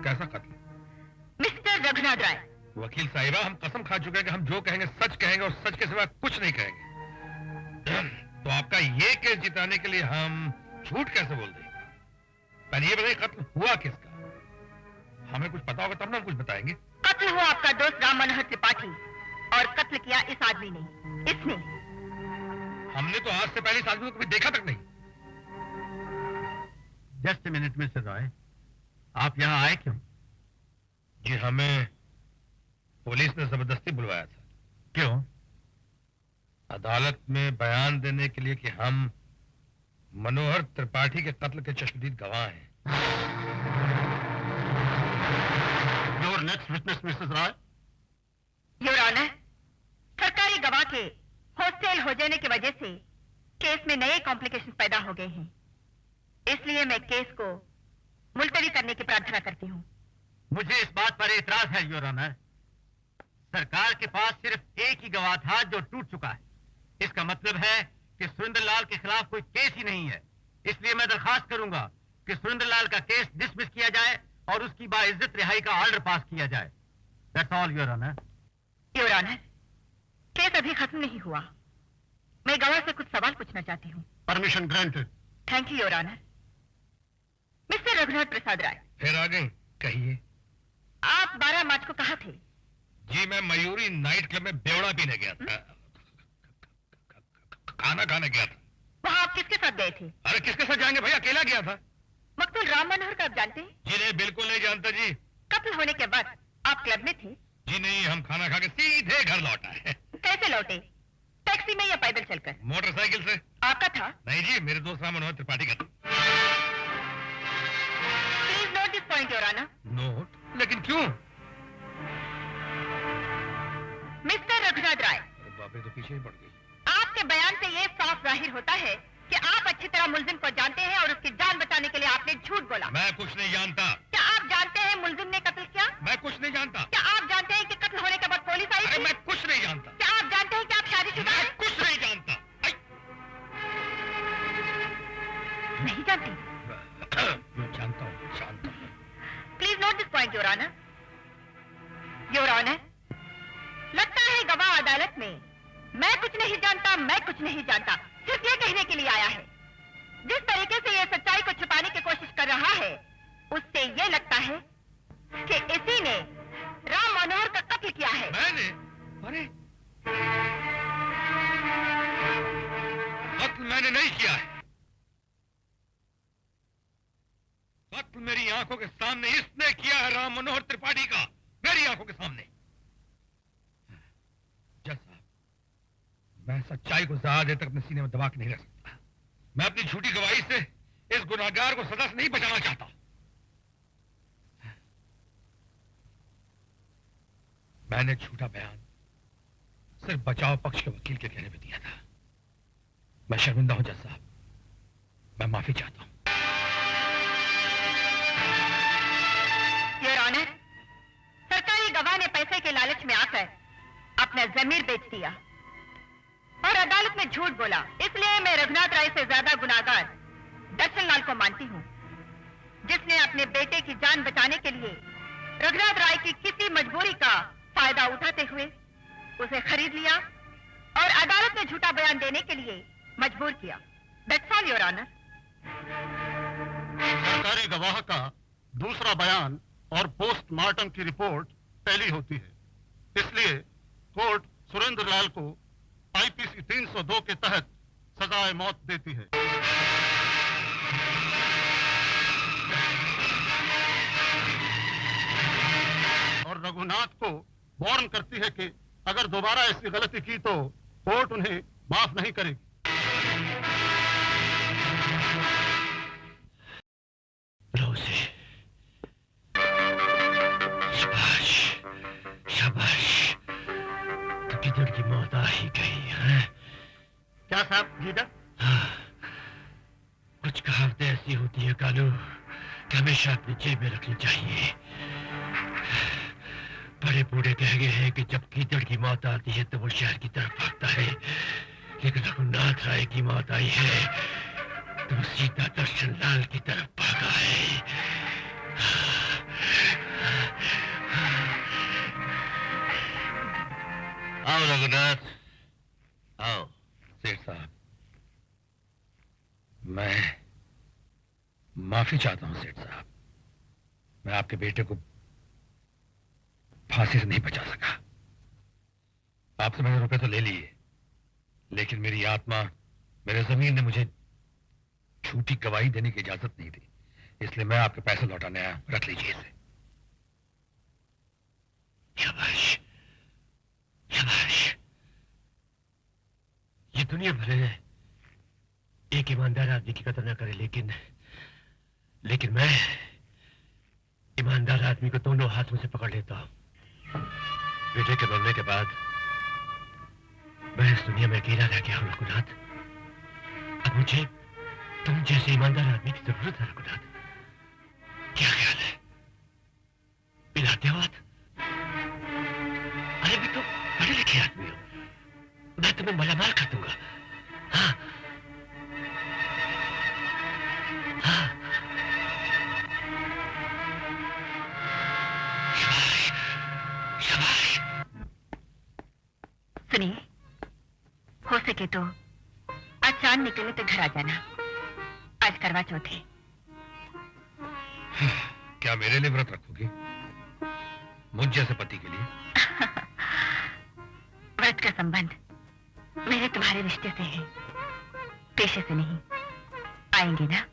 कैसा कत्ल? मिस्टर रघुनाथ राय। वकील साहिबा, हम कसम खा चुके हैं कि हम जो कहेंगे सच कहेंगे और सच के सिवा कुछ नहीं कहेंगे। तो आपका ये केस जिताने के लिए हम झूठ कैसे बोल दें? पहले ये बताइए कत्ल हुआ किसका? हमें कुछ पता होगा तब ना हम कुछ बताएंगे। कत्ल हुआ आपका दोस्त राम मनोहर त्रिपाठी, और कत्ल किया इस आदमी ने। इसने। हमने तो आज से पहले इस आदमी को कभी देखा तक नहीं। Just a minute, Mr. Roy. आप यहाँ आए क्यों? जी हमें पुलिस ने जबरदस्ती बुलवाया था। क्यों? अदालत में बयान देने के लिए कि हम मनोहर त्रिपाठी के कत्ल के चश्मदीद गवाह हैं। Your next witness, Mrs. Roy. Your honour, सरकारी गवाह के हॉस्टेल हो जाने की वजह से केस में नए कॉम्प्लिकेशन पैदा हो गए हैं। इसलिए मैं केस को मुलतवी करने की प्रार्थना करती हूँ। मुझे इस बात पर एतराज है योर ऑनर। सरकार के पास सिर्फ एक ही गवाह था जो टूट चुका है। इसका मतलब है कि सुरेंद्र लाल के खिलाफ कोई केस ही नहीं है। इसलिए मैं दरखास्त करूंगा कि सुरेंद्र लाल का केस डिसमिस किया जाए और उसकी बाइज्जत रिहाई का ऑर्डर पास किया जाए। That's all your honour. Your honour, case अभी खत्म नहीं हुआ। मैं गवाह से कुछ सवाल पूछना चाहती हूँ। Permission granted. Thank you your honour. Mister Raghunath Prasad Rai, फिर आ गई, कहिए। आप 12 मार्च को कहाँ थे? जी मैं मयूरी नाइट क्लब में बेवड़ा पीने गया था, खाना खाने गया था। वहाँ आप किसके साथ गए थे? अरे किसके साथ जाएंगे भैया, अकेला गया था। मकतूल राम मनोहर का आप जानते हैं? जी नहीं, बिल्कुल नहीं जानता जी। कत्ल होने के बाद आप क्लब में थे? जी नहीं, हम खाना खा के सीधे घर लौट आए। कैसे लौटे? टैक्सी में या पैदल चलकर? मोटरसाइकिल से। आपका था? नहीं जी, मेरे दोस्त राम मनोहर त्रिपाठी का था। Please note this point your honour. Note? लेकिन क्यों? मिस्टर रघुनाथ राय, अरे बाप रे, तो पीछे ही पड़ गई। आपके बयान से ये साफ जाहिर होता है कि आप अच्छी तरह मुलजिम को जानते हैं और उसकी जान बचाने के लिए आपने झूठ बोला। मैं कुछ नहीं जानता। क्या आप जानते हैं मुलजिम ने कत्ल किया? मैं कुछ नहीं जानता। क्या आप जानते हैं कि कत्ल होने के बाद पुलिस आई अरे थी? मैं कुछ नहीं जानता। क्या आप जानते हैं कि आप शादीशुदा मैं हैं? कुछ नहीं जानता। नहीं जानती? मैं जानता हूँ, जानता हूँ। Please note this point your honour. Your honour, लगता है गवाह अदालत में मैं कुछ नहीं जानता, मैं कुछ नहीं जानता सिर्फ ये कहने के लिए आया है। जिस तरीके से ये सच्चाई को छुपाने की कोशिश कर रहा है, उससे ये लगता है कि इसी ने राम मनोहर का कत्ल किया है। मैंने? अरे कत्ल मैंने नहीं किया है। कत्ल मेरी आंखों के सामने इसने किया है, राम मनोहर त्रिपाठी का, मेरी आंखों के सामने। जैसा मैं सच्चाई को ज्यादा देर तक अपने सीने में दबा के नहीं रख सकता। मैं अपनी झूठी गवाही से इस गुनहगार को सजा से नहीं बचाना चाहता। मैंने झूठा बयान सिर्फ बचाव पक्ष के वकील के कहने पे दिया था। मैं शर्मिंदा हूं जज साहब, मैं माफी चाहता हूं। योर ऑनर, सरकारी गवाह ने पैसे के लालच में आकर अपना जमीर बेच दिया और अदालत में झूठ बोला। इसलिए मैं रघुनाथ राय से ज्यादा गुनाहगार दर्शन लाल को मानती हूँ, जिसने अपने बेटे की जान बचाने के लिए रघुनाथ राय की किसी मजबूरी का फायदा उठाते हुए उसे खरीद लिया और अदालत में झूठा बयान देने के लिए मजबूर किया। That's all your honour. सरकारी गवाह का दूसरा बयान और पोस्टमार्टम की रिपोर्ट टैली होती है। इसलिए कोर्ट सुरेंद्र लाल को आईपीसी 302 के तहत सजाए मौत देती है। और रघुनाथ को वार्न करती है कि अगर दोबारा ऐसी गलती की तो कोर्ट उन्हें माफ नहीं करेगी। शाबाश, शाबाश, तो किधर की मौत आ ही गई है। क्या साहब लीडर? कुछ कहावतें ऐसी होती है कालू कि हमेशा अपनी जेब में रखनी चाहिए। बड़े बूढ़े कह गए हैं कि जब कीचड़ की मौत आती है तो वो शहर की तरफ भागता है, लेकिन रघुनाथ राय की मौत आई है तो वो सीधा दर्शन लाल की तरफ भागा है। आओ रघुनाथ, आओ। सेठ साहब, मैं माफी चाहता हूं सेठ साहब। मैं आपके बेटे को फांसी से नहीं बचा सका। आपसे मैंने रुपए तो ले लिए, लेकिन मेरी आत्मा, मेरे जमीन ने मुझे झूठी गवाही देने की इजाजत नहीं दी। इसलिए मैं आपके पैसे लौटाने आया। रख लीजिए इसे। शाबाश, शाबाश। ये दुनिया भले एक ईमानदार आदमी की कदर न करे, लेकिन मैं ईमानदार आदमी को दोनों हाथों से पकड़ लेता हूं। बेटे के मरने के बाद मैं इस दुनिया में अकेला रह गया हूं रघुनाथ। अब तुम जैसे ईमानदार आदमी की जरूरत है रघुनाथ। क्या ख्याल है, पिलाते हो हाथ? अरे भी तो पढ़े लिखे आदमी हो, मैं तुम्हें मालामाल कर दूंगा। हाँ हाँ, शाबाश शाबाश। सुनिए, हो सके तो आज चांद निकलने तक घर आ जाना। आज करवा चौथ है। क्या मेरे लिए व्रत रखोगी, मुझ जैसे पति के लिए? व्रत का संबंध मेरे तुम्हारे रिश्ते से है, पेशे से नहीं। आएंगे ना?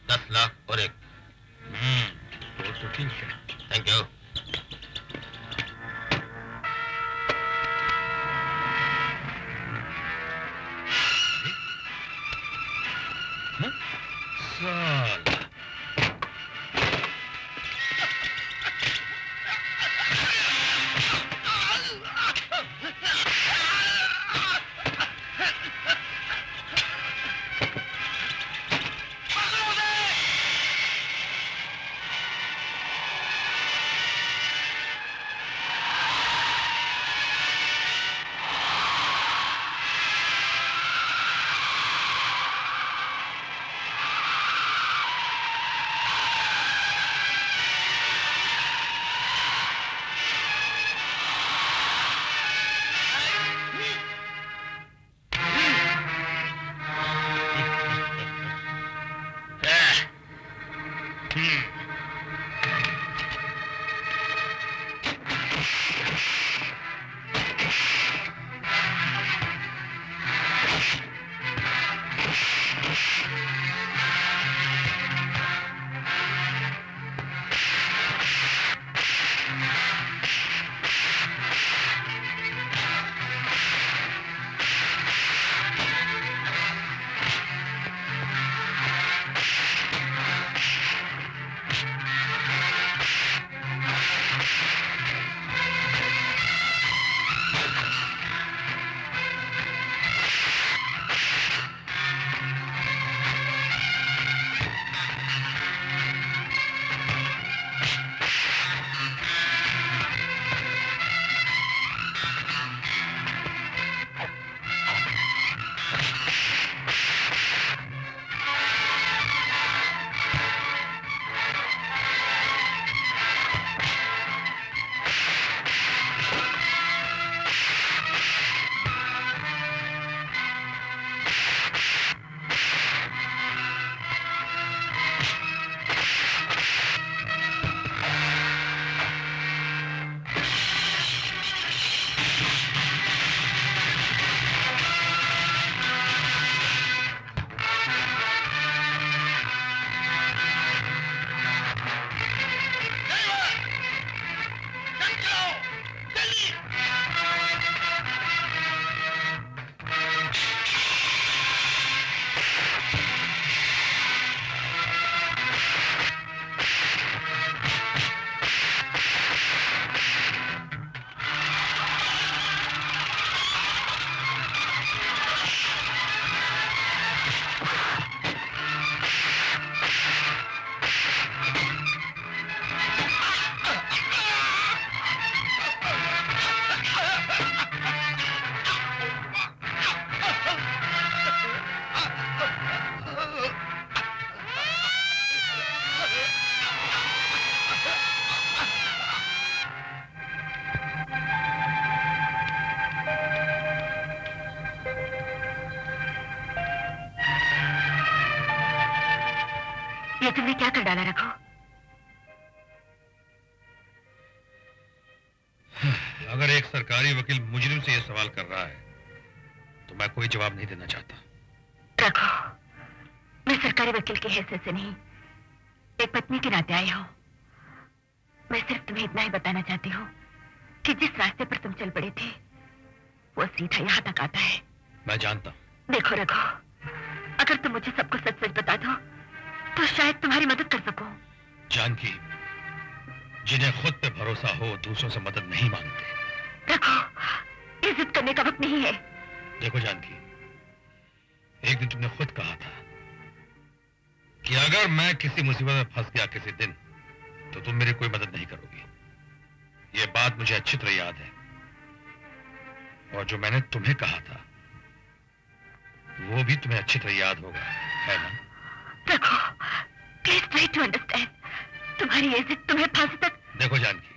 10 लाख और एक। तो ठीक है। Thank you. साला ये तुमने क्या कर डाला रखो? अगर एक सरकारी वकील मुजरिम से यह सवाल कर रहा है तो मैं कोई जवाब नहीं देना चाहता। रखो, मैं सरकारी वकील की हैसियत से नहीं, एक पत्नी के नाते आई हूं। मैं सिर्फ तुम्हें इतना ही बताना चाहती हूँ कि जिस रास्ते पर तुम चल पड़े थे वो सीधा यहाँ तक आता है। मैं जानता हूँ। देखो रखो, अगर तुम मुझे सब कुछ सच सच बता दो तो शायद तुम्हारी मदद कर सकूं। जानकी, जिन्हें खुद पे भरोसा हो दूसरों से मदद नहीं मांगते। रखो, ये जिद करने का वक्त नहीं है। देखो जानकी, एक दिन तुमने खुद कहा था कि अगर मैं किसी मुसीबत में फंस गया किसी दिन तो तुम मेरी कोई मदद नहीं करोगी। ये बात मुझे अच्छी तरह याद है, और जो मैंने तुम्हें कहा था वो भी तुम्हें अच्छी तरह याद होगा, है ना? देखो, प्लीज ट्राई टू अंडरस्टैंड। तुम्हारी ये जिद तुम्हें फांसी तक। देखो जानकी,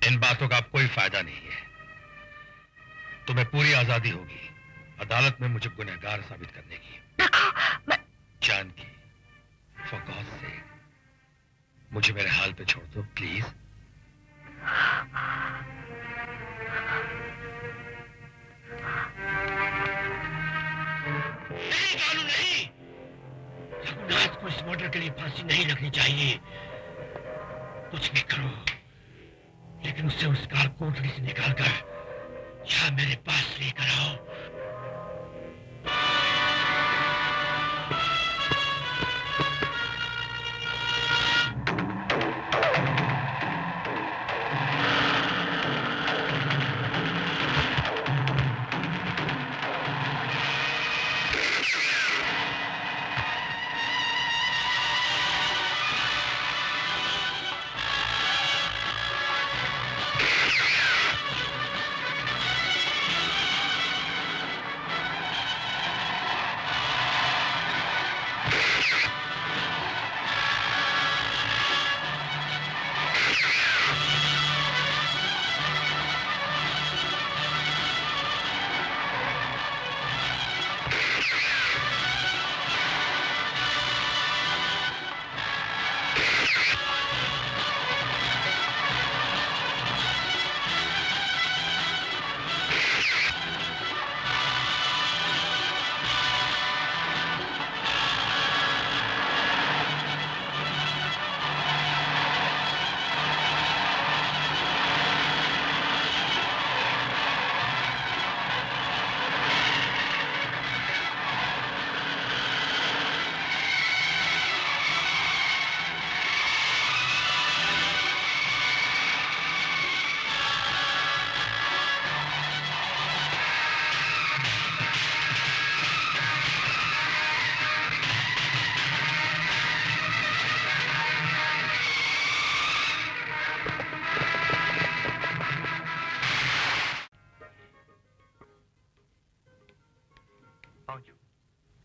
इन बातों का अब कोई फायदा नहीं है। तुम्हें पूरी आजादी होगी अदालत में मुझे गुनहगार साबित करने की। देखो, मैं... जानकी, फॉर गॉड सेक, मुझे मेरे हाल पे छोड़ दो प्लीज। नहीं कानून नहीं। को इस मर्डर के लिए फांसी नहीं लगनी चाहिए। कुछ भी करो, लेकिन उसे उस कार कोठरी से निकालकर यहाँ मेरे पास लेकर आओ।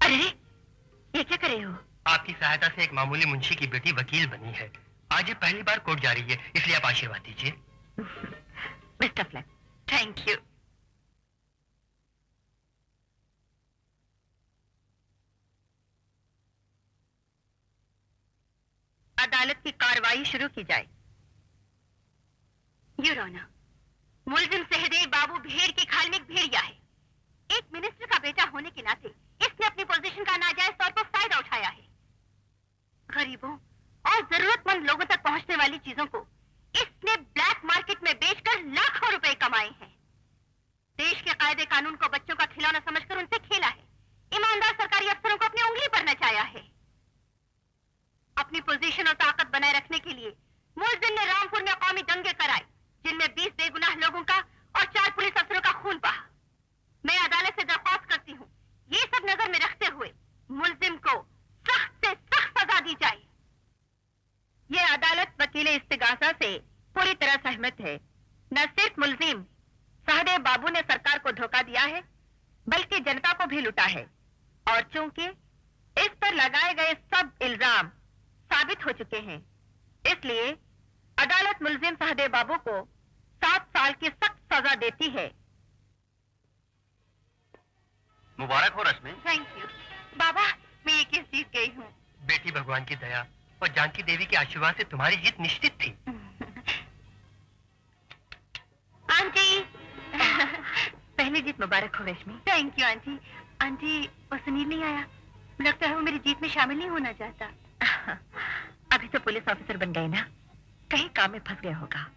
अरे ये क्या कर रहे हो? आपकी सहायता से एक मामूली मुंशी की बेटी वकील बनी है। आज ये पहली बार कोर्ट जा रही है, इसलिए आप आशीर्वाद दीजिए। Best of luck. Thank you. अदालत की कार्रवाई शुरू की जाए। योर ऑनर, मुलजिम सहदेव बाबू भेड़ की खाल में एक भेड़िया है। एक मिनिस्टर का बेटा होने के नाते इसने अपनी पोजीशन का नाजायज तौर पर फायदा उठाया है। गरीबों और जरूरतमंद लोगों तक पहुंचने वाली चीजों को इसने ब्लैक मार्केट में बेचकर लाखों रुपए कमाए हैं। देश के कायदे कानून को बच्चों का खिलौना समझकर उनसे खेला है। ईमानदार सरकारी अफसरों को अपनी उंगली पर नचाया है। अपनी पोजीशन और ताकत बनाए रखने के लिए मुलजिम ने रामपुर में कौमी दंगे कराए, जिनमें 20 बेगुनाह लोगों का और 4 पुलिस अफसरों का खून बहा। मैं अदालत से दरख्वास्त करती हूँ, ये सब नजर में रखते हुए मुलजिम को सख्त से सख्त सजा दी जाए। ये अदालत वकील इस्तिगासा से पूरी तरह सहमत है। न सिर्फ मुलजिम सहदेव बाबू ने सरकार को धोखा दिया है, बल्कि जनता को भी लुटा है। और चूंकि इस पर लगाए गए सब इल्जाम साबित हो चुके हैं, इसलिए अदालत मुलजिम सहदेव बाबू को 7 साल की सख्त सजा देती है। मुबारक हो रश्मि। थैंक यू बाबा, मैं ये केस जीत गई हूँ। बेटी, भगवान की दया और जानकी देवी के आशीर्वाद से तुम्हारी जीत निश्चित थी। आंटी पहली जीत मुबारक हो Rashmi. Thank you aunty. Aunty वो सुनील नहीं आया, लगता है वो मेरी जीत में शामिल नहीं होना चाहता। अभी तो पुलिस ऑफिसर बन गए ना, कहीं काम में फंस गया होगा।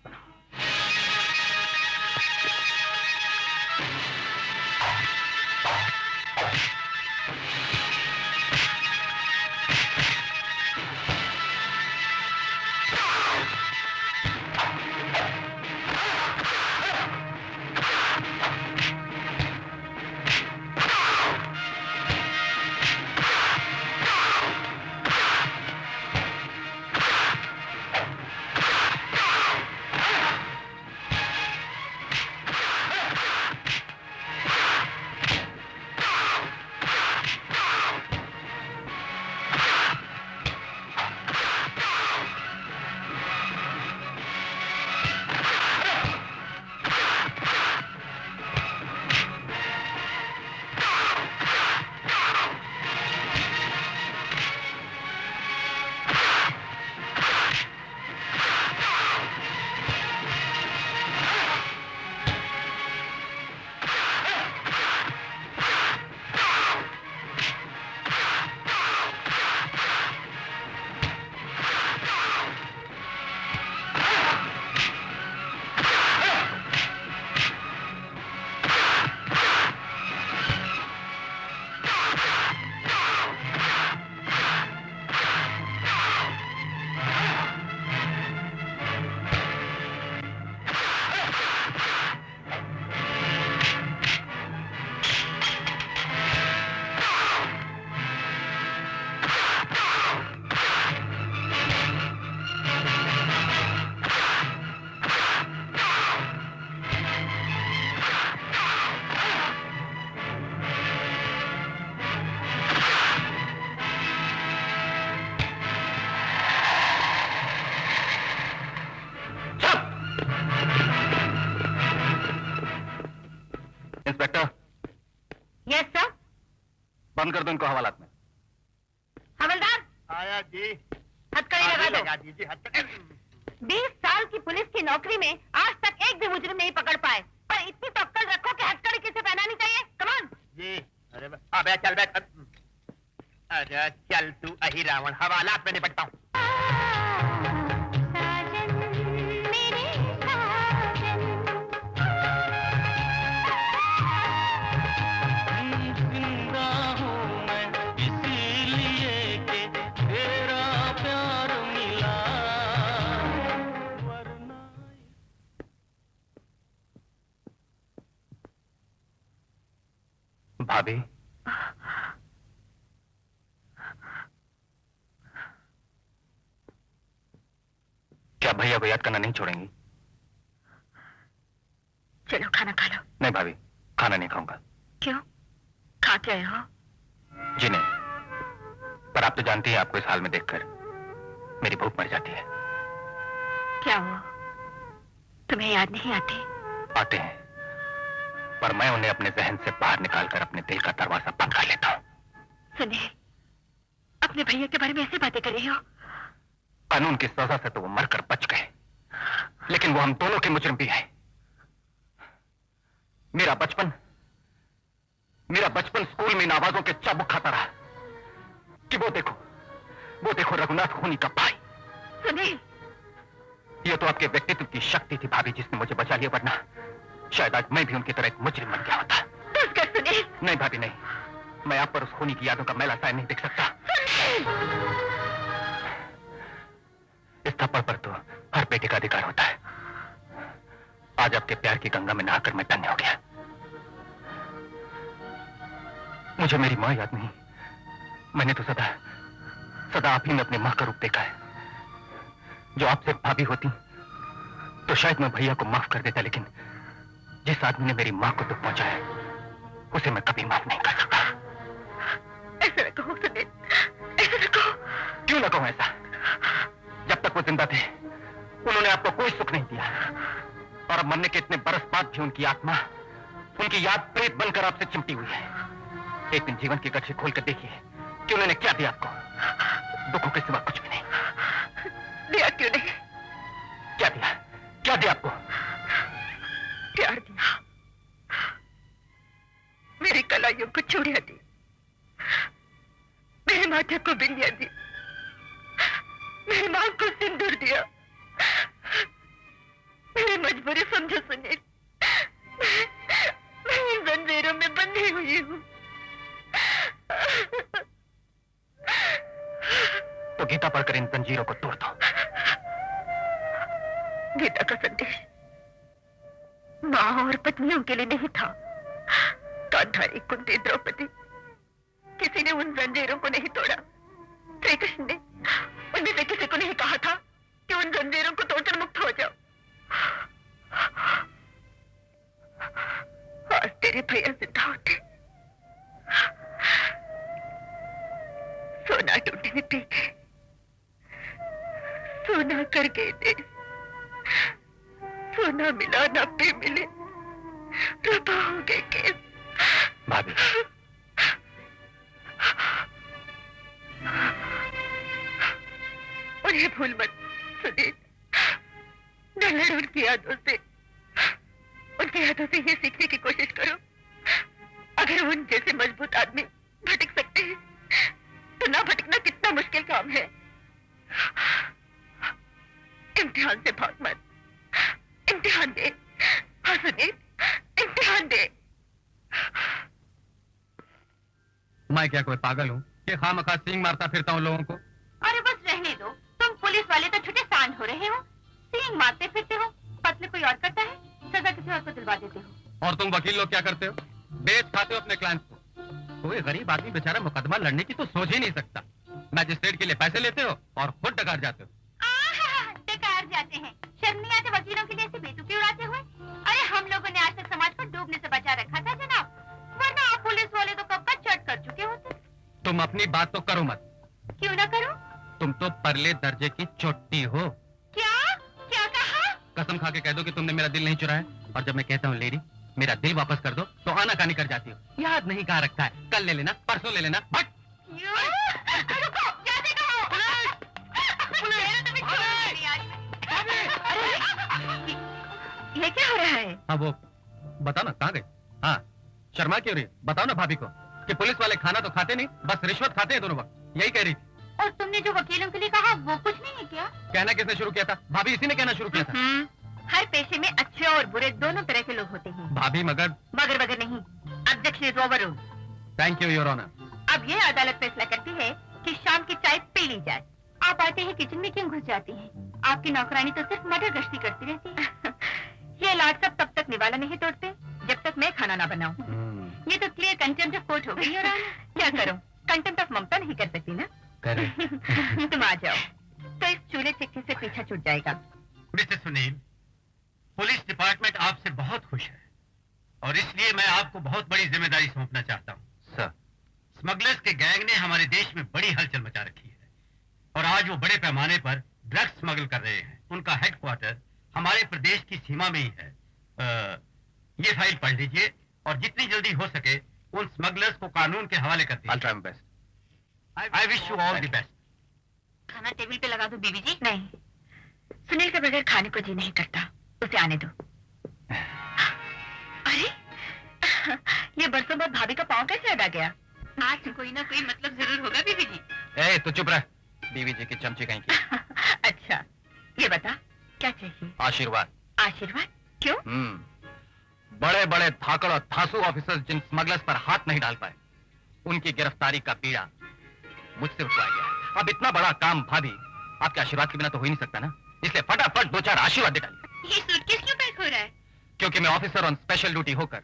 बंद कर दो इनको हवालात में। हवलदार, आया जी। हथकड़ी लगा दो। लगा दीजिए हथकड़ी। 20 साल की पुलिस की नौकरी में आज तक एक भी मुजरिम नहीं पकड़ पाए, पर इतनी तो अक्ल रखो कि हथकड़ी किसे पहनानी चाहिए। कमान। जी। अरे अबे चल बैठ। अरे चल तू अही रावण, हवालात में निपटता हूँ। भाभी, क्या भैया को याद करना नहीं छोड़ेंगी? चलो खाना खा लो। नहीं भाभी, खाना नहीं खाऊंगा। क्यों? खा के आए हो? जी नहीं, पर आप तो जानती हैं आपको इस हाल में देखकर मेरी भूख मर जाती है। क्या हो, तुम्हें याद नहीं आती? आते हैं, पर मैं उन्हें अपने जहन से बाहर निकालकर अपने दिल का दरवाजा बंद कर लेता हूँ। सुनिए, अपने भैया के बारे में ऐसे बातें कर रही हो? कानून की सजा से तो वो मरकर बच गए, लेकिन वो हम दोनों के मुजरिम भी हैं। मेरा बचपन स्कूल में इन आवाजों के चाबुक खाता रहा कि वो देखो रघुनाथ खूनी का भाई। सुनिए, ये तो आपके व्यक्तित्व की शक्ति थी भाभी, जिसने मुझे बचा लिया, वरना शायद आज मैं भी उनकी तरह एक मुजरिम बन गया होता। बस कर सुनिए। नहीं भाभी नहीं, मैं आप पर उस खूनी की यादों का मैला साया नहीं देख सकता। इस थप्पड़ पर तो हर बेटे का अधिकार होता है। आज आपके प्यार की गंगा में नहाकर मैं धन्य हो गया। मुझे मेरी मां याद नहीं, मैंने तो सदा आप ही में अपनी मां का रूप देखा है। जो आपसे भाभी होती तो शायद मैं भैया को माफ कर देता, लेकिन जिस आदमी ने मेरी मां को दुख पहुंचाया उसे मैं कभी माफ नहीं कर सकता। ऐसा न कहो सुनील, ऐसा न कहो। क्यों न कहूं ऐसा? जब तक वो जिंदा थे उन्होंने आपको कोई सुख नहीं दिया, और अब मरने के इतने बरस बाद भी उनकी आत्मा, उनकी याद प्रेत बनकर आपसे चिमटी हुई है। एक दिन जीवन की गठरी खोल कर देखिए कि उन्होंने क्या दिया आपको। दुखों के सिवा कुछ भी नहीं दिया। क्यों नहीं? क्या दिया आपको? प्यार दिया, मेरी कलाइयों को चूड़ियां दी, मेरे माथे को बिंदिया दी, मेरी मां को सिंदूर दिया। मेरी मजबूरी समझो सुनील, मैं इन जंजीरों में बंधी हुई हूँ। तो गीता पढ़कर इन जंजीरों को तोड़ दो। गीता का संदेश मां और पत्नियों के लिए नहीं था। गांधारी, कुंती, द्रौपदी, किसी ने उन जंजीरों को नहीं तोड़ा। श्री कृष्ण ने उनमें से किसी को नहीं कहा था कि उन जंजीरों को तोड़कर मुक्त हो जाओ। आज तेरे भैया जिंदा होते, सोना ढूंढने पीछे, सोना कर गए थे, सोना मिला ना पे मिले, रबा हो गए केस। भाभी, उन्हें भूल मत सुनील, न लड़ उनकी यादों से ये सीखने की कोशिश करो, अगर उन जैसे मजबूत आदमी भटक सकते हैं तो ना भटकना कितना मुश्किल काम है। इम्तिहान से भाग मत, इम्तिहान दे। हाँ सुनील, इम्तिहान दे। मैं क्या कोई पागल हूँ कि खामखा सींग मारता फिरता हूँ लोगों को? अरे बस रहने दो, तुम पुलिस वाले तो छुटे सांड हो रहे हो, सींग मारते फिरते हो, कत्ल कोई और करता है, सजा किसी और को दिलवा देते हो। और तुम वकील लोग क्या करते हो? बेच खाते हो अपने क्लाइंट्स को। कोई गरीब आदमी बेचारा मुकदमा लड़ने की तो सोच ही नहीं सकता। मैजिस्ट्रेट के लिए पैसे लेते हो और खुद डकार जाते हो। डकार जाते हैं, शर्म नहीं आते वकीलों के लिए ऐसे बेतुकी उड़ाते हुए? अरे हम लोगों ने आज तक समाज को डूबने से बचा रखा था जनाब, वरना आप पुलिस वाले तो कब का चट कर चुके होते। तुम अपनी बात तो करो मत। क्यों ना करो? तुम तो परले दर्जे की चोटी हो। क्या क्या कहा? कसम खा के कह दो कि तुमने मेरा दिल नहीं चुराया, और जब मैं कहता हूँ लेडी मेरा दिल वापस कर दो तो आनाकानी कर जाती हो। याद नहीं कहाँ रखा है, कल ले लेना, परसों ले लेना। भट! रुको, जाते कहो। मेरा तो भी छोड़ नहीं आज। ये क्या हो रहा है? हाँ वो बताओ ना कहाँ गए? हाँ शर्मा क्यों रही? बताओ ना भाभी को कि पुलिस वाले खाना तो खाते नहीं, बस रिश्वत खाते हैं दोनों वक्त। यही कह रही थी। और तुमने जो वकीलों के लिए कहा वो कुछ नहीं है क्या? कहना किसने शुरू किया था? भाभी इसी ने कहना शुरू किया था। हर पेशे में अच्छे और बुरे दोनों तरह के लोग होते हैं। भाभी मगर मगर नहीं, objection is over. Thank you your honour. अब ये अदालत फैसला करती है कि शाम की चाय पी ली जाए। आप आते हैं किचन में क्यों घुस जाती हैं? आपकी नौकरानी तो सिर्फ मटर गश्ती करती रहती है। ये लाड सब तब तक निवाला नहीं तोड़ते जब तक मैं खाना ना बनाऊं। ये तो क्लियर कंटेम्प्ट ऑफ कोर्ट हो गई। और क्या करूं? कंटेम्प्ट ऑफ ममता नहीं कर सकती ना। तुम आ जाओ तो इस चूल्हे चिक्की से पीछा छूट जाएगा। मिस्टर सुनील, पुलिस डिपार्टमेंट आपसे बहुत खुश है और इसलिए मैं आपको बहुत बड़ी जिम्मेदारी सौंपना चाहता हूँ। सर, स्मगलर्स के गैंग ने हमारे देश में बड़ी हलचल मचा रखी है और आज वो बड़े पैमाने पर ड्रग्स स्मगल कर रहे हैं। उनका हेडक्वार्टर हमारे प्रदेश की सीमा में ही है। ये फाइल पढ़ लीजिए और जितनी जल्दी हो सके उन स्मगलर्स को कानून के हवाले कर दीजिए। I wish you all the best. खाना टेबल पे लगा दो बीवी जी। नहीं, सुनील के बगैर खाने को जी नहीं करता, उसे आने दो। अरे ये बरसों बाद भाभी का पाँव कैसे अड़ा गया? आज कोई ना कोई मतलब जरूर होगा बीवी जी। ए, तो चुप रह, बीवी जी की चमची कहीं की। अच्छा ये बता क्या चाहिए? आशीर्वाद। आशीर्वाद? क्यों? बड़े बड़े धाकड़ और धांसू ऑफिसर्स जिन स्मगलर्स पर हाथ नहीं डाल पाए, उनकी गिरफ्तारी का पीड़ा मुझसे उठवाया गया है। अब इतना बड़ा काम भाभी आपके आशीर्वाद के बिना तो हो ही नहीं सकता ना, इसलिए फटाफट 2-4 आशीर्वाद दे डालिए। ये सूटकेस क्यों पैक हो रहा है? क्योंकि मैं ऑफिसर ऑन स्पेशल ड्यूटी होकर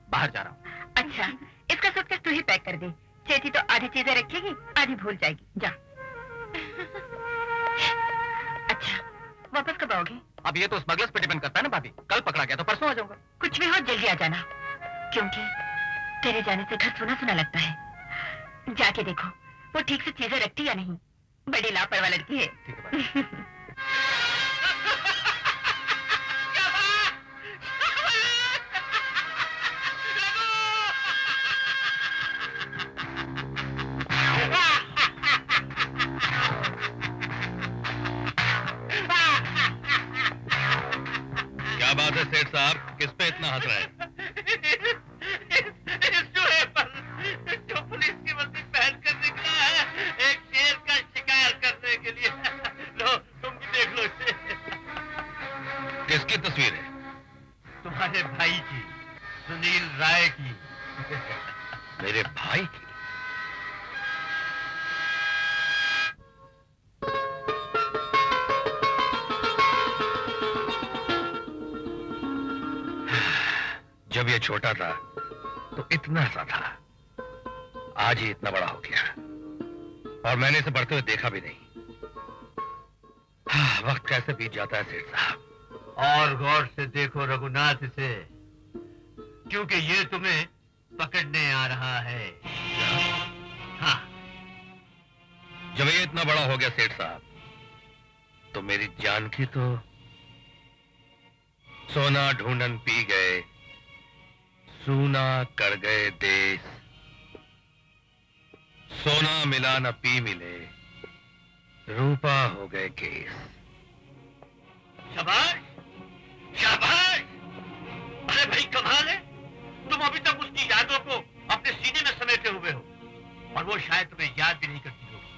बाहर जा रहा हूँ। अच्छा इसका सूटकेस तू ही पैक कर दे। चेती तो आधी चीजें रखेगी, आधी भूल जाएगी। जा। अच्छा वापस कब आओगे? अब ये तो स्मगलर्स पे डिपेंड करता है ना भाभी, कल पकड़ा गया तो परसों आ जाऊंगा। कुछ भी हो जल्दी आ जाना, क्योंकि तेरे जाने से घर सुना सुना लगता है। जाके देखो वो ठीक से चीजें रखती या नहीं। बड़ी लापरवाह लड़की है। ठीक है भाई। क्या बात है सेठ साहब, किस पे इतना हंस रहे हैं? जो पुलिस की वर्दी पहनकर निकला है एक शेर का शिकार करने के लिए। लो तुम भी देख लो इसे। किसकी तस्वीर है? तुम्हारे भाई की, सुनील राय की। मेरे भाई की? जब ये छोटा था तो इतना सा था, आज ही इतना बड़ा हो गया और मैंने इसे बढ़ते हुए देखा भी नहीं। वक्त कैसे बीत जाता है सेठ साहब। और गौर से देखो रघुनाथ इसे, क्योंकि ये तुम्हें पकड़ने आ रहा है। हाँ। जब ये इतना बड़ा हो गया सेठ साहब, तो मेरी जान की तो सोना ढूंढन पी गए, सूना कर गए देश, सोना मिला न पी मिले, रूपा हो गए केस। शाबाश, शाबाश। अरे भाई कमाल है, तुम अभी तक उसकी यादों को अपने सीने में समेटे हुए हो और वो शायद तुम्हें याद भी नहीं करती होगी।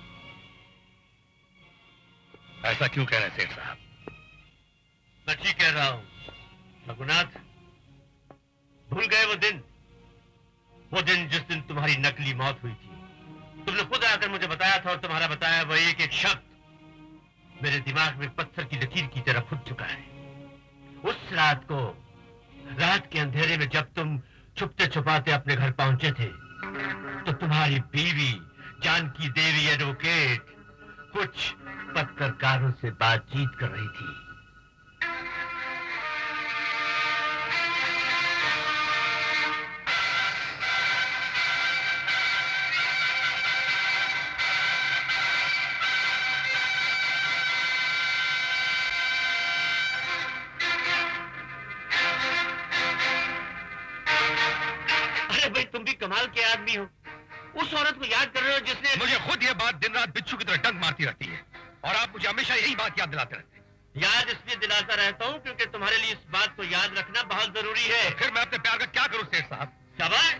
ऐसा क्यों कह रहे हैं सेठ साहब? मैं ठीक कह रहा हूं रघुनाथ। भूल गए वो दिन जिस दिन तुम्हारी नकली मौत हुई थी। तुमने खुद आकर मुझे बताया था और तुम्हारा बताया वह एक एक शब्द मेरे दिमाग में पत्थर की लकीर की तरह फुट चुका है। उस रात को, रात के अंधेरे में जब तुम छुपते छुपाते अपने घर पहुंचे थे, तो तुम्हारी बीवी जानकी देवी एडवोकेट कुछ पत्रकारों से बातचीत कर रही थी। कमाल के आदमी हो, उस औरत को याद कर रहे हो जिसने मुझे खुद ये बात दिन रात बिच्छू की तरह डंक मारती रहती है और आप मुझे हमेशा यही बात याद दिलाते रहते हैं। याद इसलिए दिलाता रहता हूँ क्योंकि तुम्हारे लिए इस बात को याद रखना बहुत जरूरी है। फिर मैं अपने प्यार का क्या करूं सेठ साहब? शाबाश,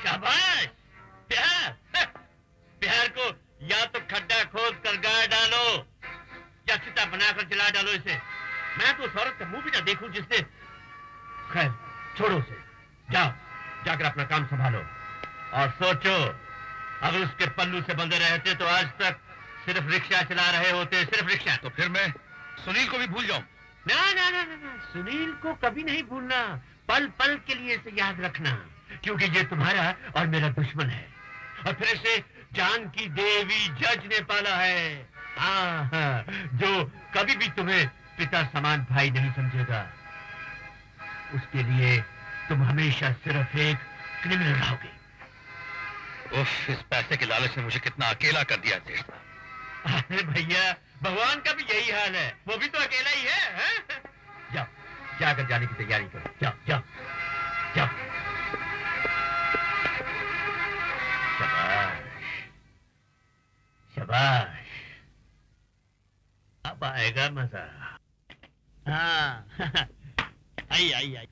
शाबाश। प्यार प्यार को या तो खड्डा खोद कर गाड़ डालो या चिता बनाकर जला डालो इसे। मैं तो उस औरत का मुंह भी ना देखूं जिसने, खैर छोड़ो उसे, जाओ जाकर अपना काम संभालो और सोचो, अगर उसके पल्लू से बंधे रहते तो आज तक सिर्फ रिक्शा चला रहे होते, सिर्फ रिक्शा। तो फिर मैं सुनील को भी भूल जाऊं? ना ना ना ना ना, सुनील को कभी नहीं भूलना, पल पल के लिए इसे याद रखना, क्योंकि ये तुम्हारा और मेरा दुश्मन है और फिर इसे जान की देवी जज ने पाला है। हाँ, जो कभी भी तुम्हें पिता समान भाई नहीं समझेगा, उसके लिए तुम हमेशा सिर्फ एक क्रिमिनल रहोगे। उफ, इस पैसे के लालच ने मुझे कितना अकेला कर दिया सेठ साहब। अरे भैया, भगवान का भी यही हाल है, वो भी तो अकेला ही है, हैं? जाओ जाकर जाने की तैयारी करो, जाओ जाओ जाओ। शाबाश शाबाश, अब आएगा मजा। हाँ आई आई आई।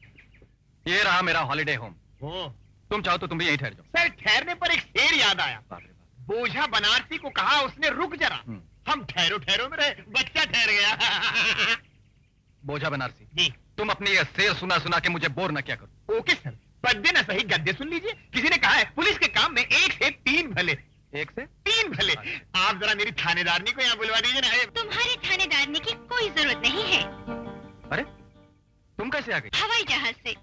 ये रहा मेरा हॉलिडे होम। ओ, तुम चाहो तो तुम भी यहीं ठहर जाओ। सर ठहरने पर एक शेर याद आया। बाप रे बाप। बोझा बनारसी को कहा उसने रुक जरा, हम ठहरो ठहरो में रहे, बच्चा ठहर गया। बोझा बनारसी, जी तुम अपनी ये शेर सुना सुना के मुझे बोर न किया करो। ओके सर, पद्य न सही गद्य सुन लीजिए। किसी ने कहा है पुलिस के काम में 1 से 3 भले। 1 से 3 भले। आप जरा मेरी थानेदारनी को यहाँ बुलवा दीजिए ना। तुम्हारे थानेदारनी की कोई जरूरत नहीं है। अरे तुम कैसे आ गई? हवाई जहाज से।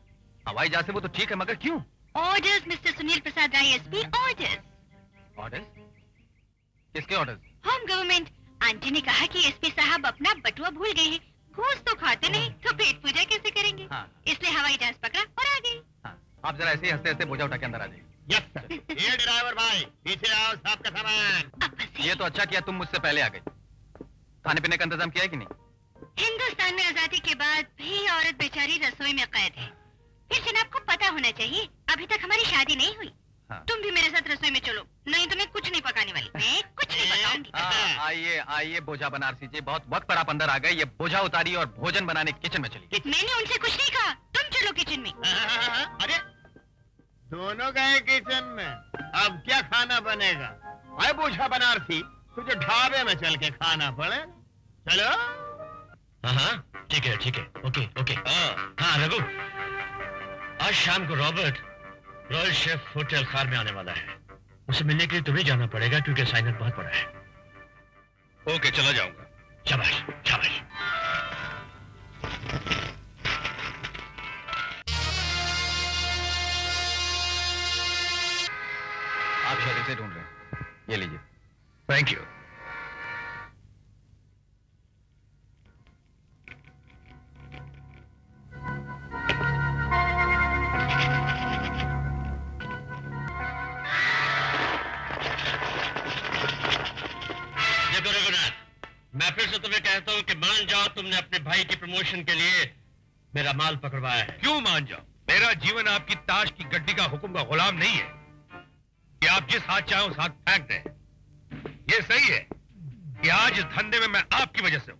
हवाई जहाज से वो तो ठीक है, मगर क्यों? Orders mister Sunil Prasad Rai SP, orders. Orders? किसके ऑर्डर्स? Home government. आंटी ने कहा कि एसपी साहब अपना बटुआ भूल गए हैं, घूस तो खाते नहीं तो पेट पूजा कैसे करेंगे, हाँ। इसलिए हवाई जहाज पकड़ा और आ गई। हाँ, आप जरा ऐसे ही हंसते हंसते बोझा उठा के अंदर आ जाइए। Yes sir. ये ड्राइवर भाई पीछे आओ, साहब का सामान। अब बस ये तो अच्छा किया तुम मुझसे पहले आ गई। खाने पीने का इंतजाम किया है कि नहीं? हिंदुस्तान में आजादी के बाद भी औरत बेचारी रसोई में कैद है। फिर जनाब को पता होना चाहिए, अभी तक हमारी शादी नहीं हुई। हाँ। तुम भी मेरे साथ रसोई में चलो, नहीं तो मैं कुछ नहीं पकाने वाली, मैं कुछ नहीं पकाऊंगी। हाँ, आइए आइए बोझा बनारसी जी, बहुत वक्त पर आप अंदर आ गए। ये बोझा उतारी और भोजन बनाने किचन में चली। मैंने उनसे कुछ नहीं कहा, तुम चलो किचन में। अरे दोनों गए किचन में, अब क्या खाना बनेगा? अरे बोझा बनारसी, तुझे ढाबे में चल के खाना पड़े। चलो। हाँ ठीक है ओके ओके। हाँ रघु, आज शाम को रॉबर्ट रॉयल शेफ होटल खार में आने वाला है, उसे मिलने के लिए तुम्हें जाना पड़ेगा क्योंकि असाइनमेंट बहुत बड़ा है। ओके, चला जाऊंगा। शाबाश शाबाश। आप शायद इसे ढूंढ रहे हैं, ये लीजिए। Thank you. देखो रघुनाथ, मैं फिर से तुम्हें कहता हूँ कि मान जाओ तुमने अपने भाई की प्रमोशन के लिए मेरा माल पकड़वाया है। क्यों मान जाओ? मेरा जीवन आपकी ताश की गड्डी का हुक्म का गुलाम नहीं है कि आप जिस हाथ चाहे उस हाथ फेंक दें। ये सही है कि आज इस धंधे में मैं आपकी वजह से हूं,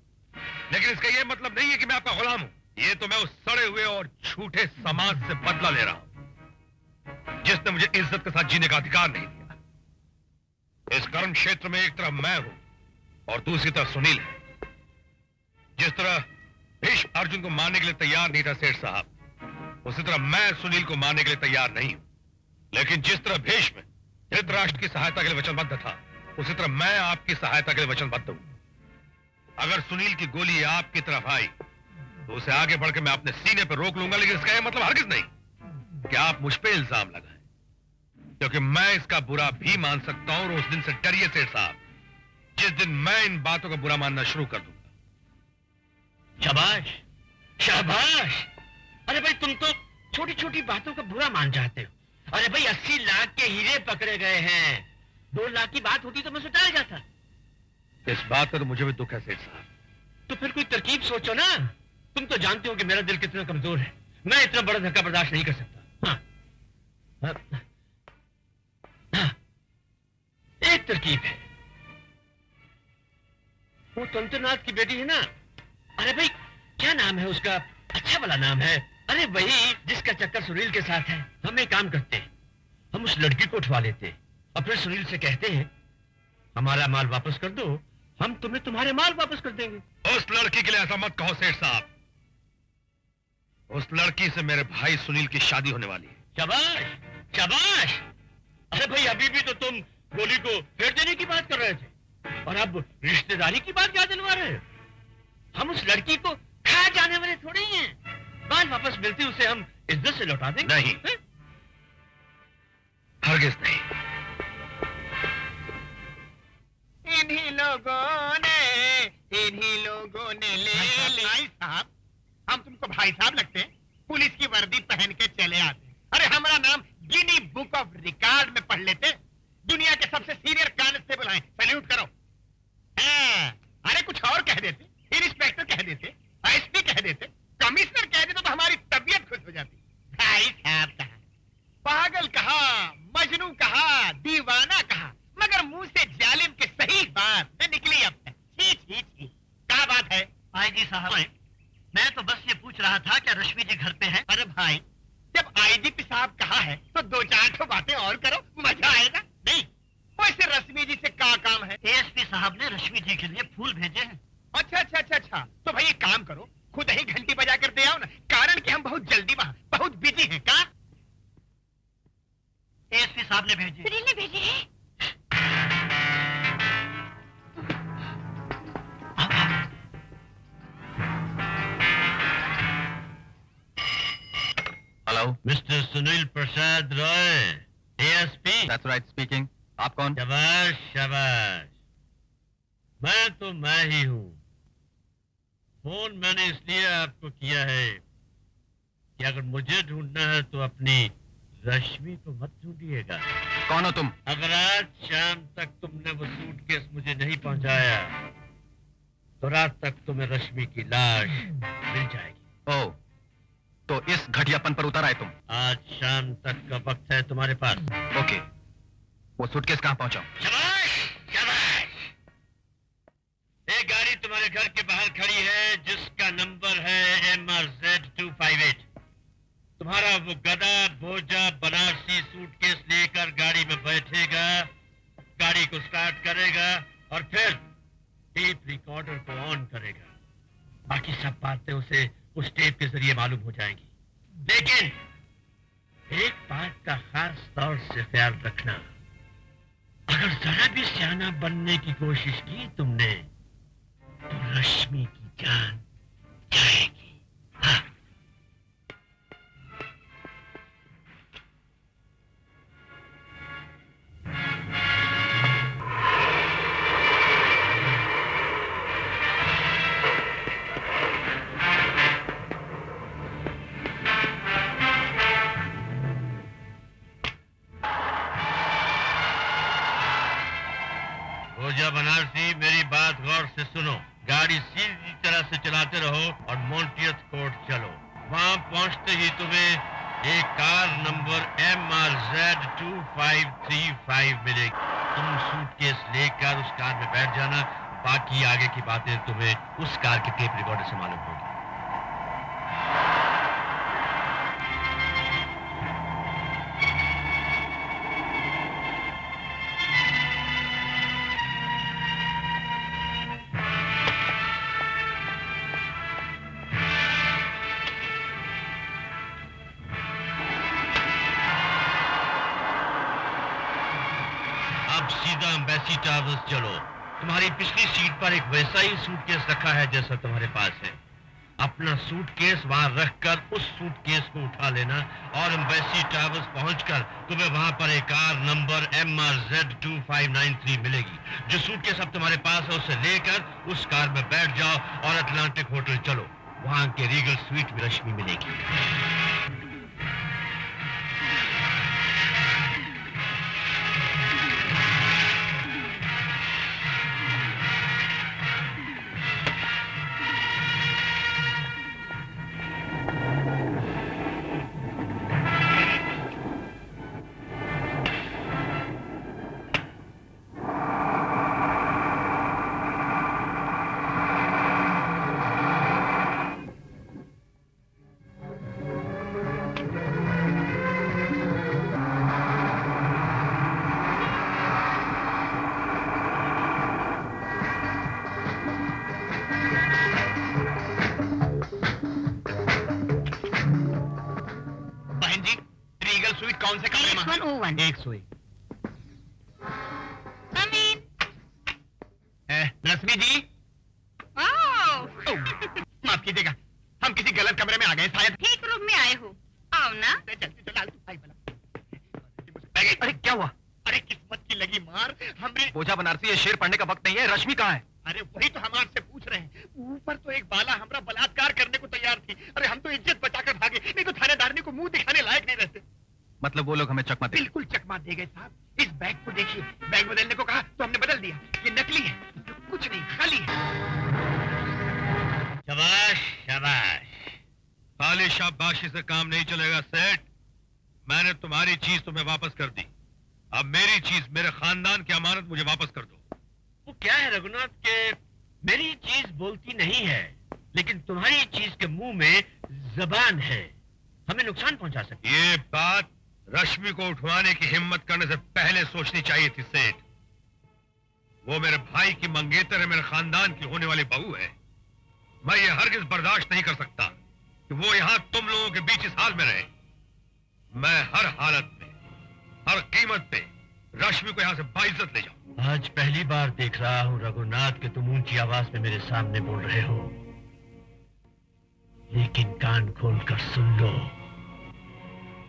लेकिन इसका यह मतलब नहीं है कि मैं आपका गुलाम हूं। ये तो मैं उस सड़े हुए और झूठे समाज से बदला ले रहा हूं जिसने मुझे इज्जत के साथ जीने का अधिकार नहीं दिया। इस कर्म क्षेत्र में एक तरफ मैं हूं और दूसरी तरफ सुनील है। जिस तरह भीष्म अर्जुन को मारने के लिए तैयार नहीं था सेठ साहब, उसी तरह मैं सुनील को मारने के लिए तैयार नहीं हूं। लेकिन जिस तरह भीष्म धृतराष्ट्र की सहायता के लिए वचनबद्ध था, उसी तरह मैं आपकी सहायता के लिए वचनबद्ध हूं। अगर सुनील की गोली आपकी तरफ आई तो उसे आगे बढ़कर मैं अपने सीने पर रोक लूंगा, लेकिन इसका यह मतलब हरगिज नहीं कि आप मुझ पे इल्जाम लगाएं, क्योंकि मैं इसका बुरा भी मान सकता हूं। और उस दिन से डरिए सेठ साहब जिस दिन मैं इन बातों का बुरा मानना शुरू कर दूंगा। शाबाश शाबाश। अरे भाई तुम तो छोटी छोटी बातों का बुरा मान जाते हो। अरे भाई 80 लाख के हीरे पकड़े गए हैं, 2 लाख की बात होती तो मैं सुटाल जाता। इस बात का तो मुझे भी दुख है सेठ साहब। तो फिर कोई तरकीब सोचो ना। तुम तो जानते हो कि मेरा दिल कितना कमजोर है, मैं इतना बड़ा धक्का बर्दाश्त नहीं कर सकता। हाँ। एक तरकीब है। वो तंत्रनाथ की बेटी है ना, अरे भाई क्या नाम है उसका, अच्छा वाला नाम है, अरे वही जिसका चक्कर सुनील के साथ है। हम एक काम करते हैं, हम उस लड़की को उठवा लेते हैं और फिर सुनील से कहते हैं हमारा माल वापस कर दो, हम तुम्हें तुम्हारे माल वापस कर देंगे। उस लड़की के लिए ऐसा मत कहो सेठ साहब। उस लड़की से मेरे भाई सुनील की शादी होने वाली है। शाबाश शाबाश। अरे भाई अभी भी तो तुम गोली को फेर देने की बात कर रहे थे और अब रिश्तेदारी की बात क्या दिलवा रहे हो? हम उस लड़की को खा जाने वाले थोड़े ही हैं। माल वापस मिलती उसे हम इज्जत से लौटा देंगे। नहीं, हरगिज नहीं। इन्हीं लोगों ने ले भाई साहब, हम तुमको भाई साहब लगते हैं? पुलिस की वर्दी पहन के चले आते। अरे हमारा नाम गिनी बुक ऑफ रिकॉर्ड में पढ़ लेते। दुनिया के सबसे सीनियर कांस्टेबल हैं, सैल्यूट करो। अरे कुछ और कह देते, इंस्पेक्टर कह देते, एसपी कह देते, कमिश्नर कह देते तो हमारी तबीयत खुश हो जाती। भाई साहब कहा, पागल कहा, मजनू कहा, दीवाना कहा, मगर मुंह से जालिम के सही बात न निकली अब तक। छी छी छी, क्या बात है? आईजी साहब, मैं तो बस ये पूछ रहा था क्या रश्मि जी घर पे हैं? अरे भाई, जब आईजीपी साहब कहा है तो दो चार ठो बातें और करो, मजा आएगा। नहीं, वैसे रश्मि जी से क्या काम है? एएसपी साहब ने रश्मि जी के लिए फूल भेजे हैं। अच्छा अच्छा अच्छा अच्छा, तो भाई एक काम करो, खुद ही घंटी बजा कर दे आओ ना, कारण कि हम बहुत जल्दी वहाँ बहुत बिजी हैं। क्या एएसपी साहब ने भेजी? सुनील ने भेजे हैं। Hello, mister Sunil Prasad Roy, ASP. That's right speaking. आप कौन? शाबाश शाबाश, मैं तो मैं ही हूँ। फोन मैंने इसलिए आपको किया है कि अगर मुझे ढूंढना है तो अपनी रश्मि को मत ढूंढिएगा। कौन हो तुम? अगर आज शाम तक तुमने वो सूटकेस मुझे नहीं पहुंचाया तो रात तक तुम्हें रश्मि की लाश मिल जाएगी। ओह, तो इस घटियापन पर उतर आए तुम? आज शाम तक का वक्त है तुम्हारे पास। ओके, वो सूटकेस कहाँ पहुंचा? शाबाश शाबाश। एक गाड़ी तुम्हारे घर के बाहर खड़ी है जिसका नंबर है MRZ258। तुम्हारा वो गधा भोजा बनारसी सूटकेस लेकर गाड़ी में बैठेगा, गाड़ी को स्टार्ट करेगा और फिर टेप रिकॉर्डर को ऑन करेगा। बाकी सब बातें उसे उस टेप के जरिए मालूम हो जाएंगी। लेकिन एक बात का खास तौर से ख्याल रखना, अगर जरा भी सियाना बनने की कोशिश की तुमने तो रश्मि की जान जाएगी। हाँ। भोजा बनारसी, मेरी बात गौर से सुनो। गाड़ी सीधी तरह से चलाते रहो और मोंटियत कोर्ट चलो। वहां पहुंचते ही तुम्हें एक कार नंबर MRZ2535 मिलेगी। तुम सूटकेस लेकर उस कार में बैठ जाना। बाकी आगे की बातें तुम्हें उस कार के टेप रिकॉर्डर से मालूम होगी। अब सीधा एम्बेसी टावर्स चलो। तुम्हारी पिछली सीट पर एक वैसा ही सूटकेस रखा है जैसा तुम्हारे पास है। अपना सूटकेस वहां रखकर उस सूटकेस को उठा लेना और एम्बेसी टावर्स पहुंचकर तुम्हें वहां पर एक कार नंबर MRZ2593 मिलेगी। जो सूटकेस अब तुम्हारे पास है उसे लेकर उस कार में बैठ जाओ और अटलांटिक होटल चलो। वहां के रीगल स्वीट में रश्मि मिलेगी। कौन से कमरे में? 101. 101. Come in. Rashmi ji, Oh. माफ कीजिएगा, हम किसी गलत कमरे में आ गए शायद। ठीक रूम में आए हो, आओ ना। जल्दी तो लाल भाई बना। अरे क्या हुआ? अरे किस्मत की लगी मार, हमने बोझा बनारसी, ये शेर पढ़ने का वक्त नहीं है। रश्मि कहाँ है? अरे वही तो हम आपसे पूछ रहे हैं। ऊपर तो एक बाला हमरा बलात्कार करने को तैयार थी। अरे हम तो इज्जत बचाकर भागे, नहीं तो थानेदारनी को मुंह दिखाने लायक नहीं रहते। मतलब वो लोग हमें चकमा दे? बिल्कुल चकमा दे गए साहब। इस बैग को देखिए, बैग बदलने को कहा तो हमने बदल दिया। ये नकली है, कुछ नहीं, खाली है। शाबाश शाबाश। खाली शाबाशी से काम नहीं चलेगा सेठ। मैंने तुम्हारी चीज तुम्हें वापस कर दी, अब मेरी चीज, मेरे खानदान की अमानत मुझे वापस कर दो। वो क्या है रघुनाथ के मेरी चीज बोलती नहीं है, लेकिन तुम्हारी चीज के मुंह में जबान है, हमें नुकसान पहुंचा सकती है। ये बात रश्मि को उठवाने की हिम्मत करने से पहले सोचनी चाहिए थी सेठ। वो मेरे भाई की मंगेतर है, मेरे खानदान की होने वाली बहू है। मैं ये हरगिज बर्दाश्त नहीं कर सकता कि वो यहाँ तुम लोगों के बीच इस हाल में रहे। मैं हर हालत में, हर कीमत पे रश्मि को यहाँ से बाइज्जत ले जाऊं। आज पहली बार देख रहा हूँ रघुनाथ कि तुम ऊंची आवाज में मेरे सामने बोल रहे हो, लेकिन कान खोल कर सुन लो,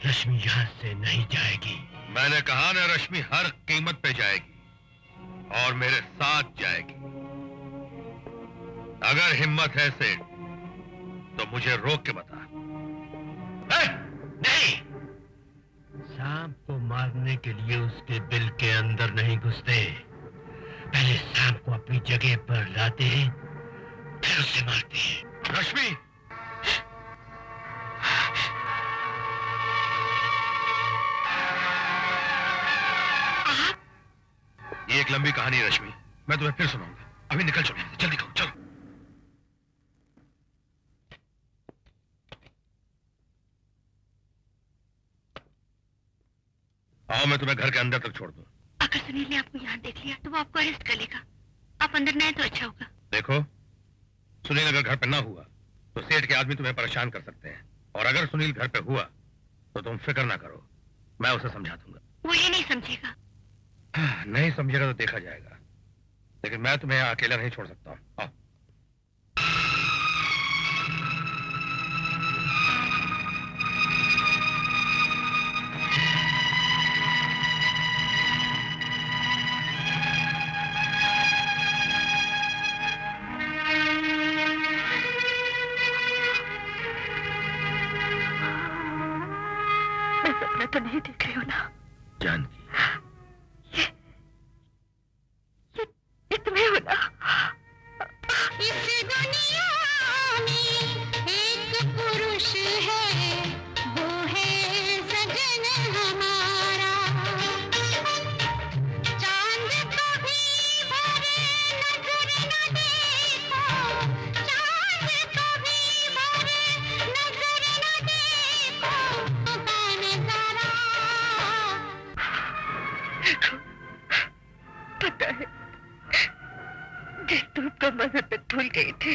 रश्मि यहाँ से नहीं जाएगी। मैंने कहा ना, रश्मि हर कीमत पे जाएगी और मेरे साथ जाएगी। अगर हिम्मत है सेठ तो मुझे रोक के बता। नहीं, सांप को मारने के लिए उसके बिल के अंदर नहीं घुसते, पहले सांप को अपनी जगह पर लाते हैं, फिर उसे मारते हैं। रश्मि, ये एक लंबी कहानी है रश्मि, मैं तुम्हें फिर सुनाऊंगा। अभी निकल चलो, जल्दी करो, चलो। आओ, मैं तुम्हें घर के अंदर तक छोड़ दूं। अगर सुनील ने आपको यहाँ देख लिया तो वो आपको अरेस्ट कर लेगा। आप अंदर न आए तो अच्छा होगा। देखो, सुनील अगर घर पे ना हुआ तो सेठ के आदमी तुम्हें परेशान कर सकते हैं, और अगर सुनील घर पे हुआ तो तुम फिक्र ना करो, मैं उसे समझा दूंगा। वो ये नहीं समझेगा। नहीं समझेगा तो देखा जाएगा, लेकिन मैं तुम्हें यहाँ अकेला नहीं छोड़ सकता। आओ। मैं सपना तो नहीं देख रही हूँ ना? जानकी, ये तुम्हें हो ना? इस दुनिया में एक पुरुष है, वो है सजन हमारा। चांद कभी भरे नजर न देखो, चांद कभी भरे नजर न देखो, नजारा। पता है, जिस धूप का मजहब भूल गई थी,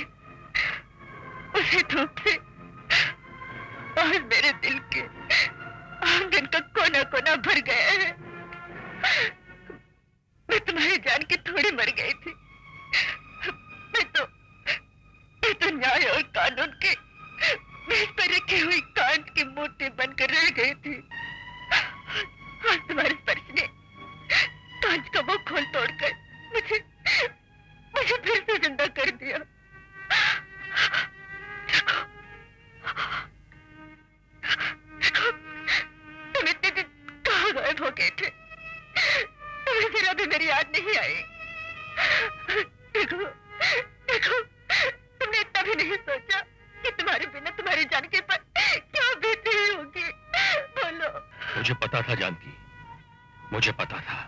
उसी धूप से और मेरे दिल के आंगन का कोना कोना भर गया है। मैं तुम्हारी जान की थोड़ी मर गई थी। मैं तो न्याय और कानून के मेज पर रखी हुई कांच की मूर्ति बनकर रह गई थी। आज तुम्हारे स्पर्श ने कांच का वो खोल तोड़कर मुझे फिर से जिंदा कर दिया। तुम इतने दिन कहाँ गायब हो गए थे? तुम्हें फिर अभी मेरी याद नहीं आई? देखो, तुमने इतना भी नहीं सोचा कि तुम्हारे बिना तुम्हारी जानकी पर क्या बीत रही होगी? बोलो। मुझे पता था जानकी, मुझे पता था।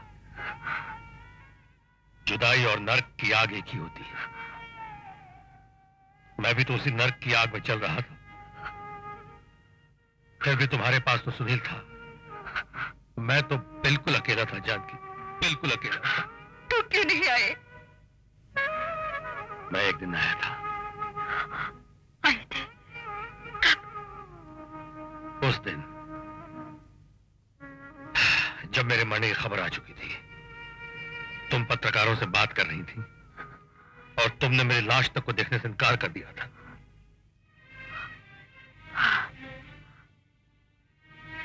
जुदाई और नर्क की आग एक ही होती है। मैं भी तो उसी नर्क की आग में चल रहा था, फिर भी तुम्हारे पास तो सुनील था। मैं तो बिल्कुल अकेला था जानकी, बिल्कुल अकेला था। तो क्यों नहीं आए? मैं एक दिन आया था। आए थे? कब? उस दिन जब मेरे मरने की खबर आ चुकी थी, तुम पत्रकारों से बात कर रही थी और तुमने मेरी लाश तक को देखने से इनकार कर दिया था।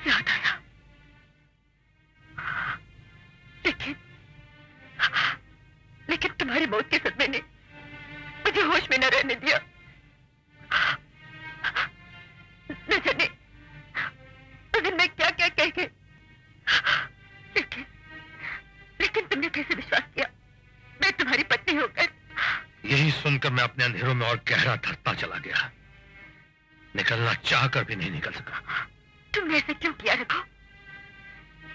याद आया, लेकिन तुम्हारी मौत के सदमे ने मुझे होश में न रहने दिया। न जाने उस दिन मैं क्या क्या कह गई, लेकिन तुमने कैसे विश्वास किया मैं तुम्हारी पत्नी होकर? यही सुनकर मैं अपने अंधेरों में और गहरा धरता चला गया। निकलना चाहकर भी नहीं निकल सका। तुमने ऐसे क्यों किया रघु?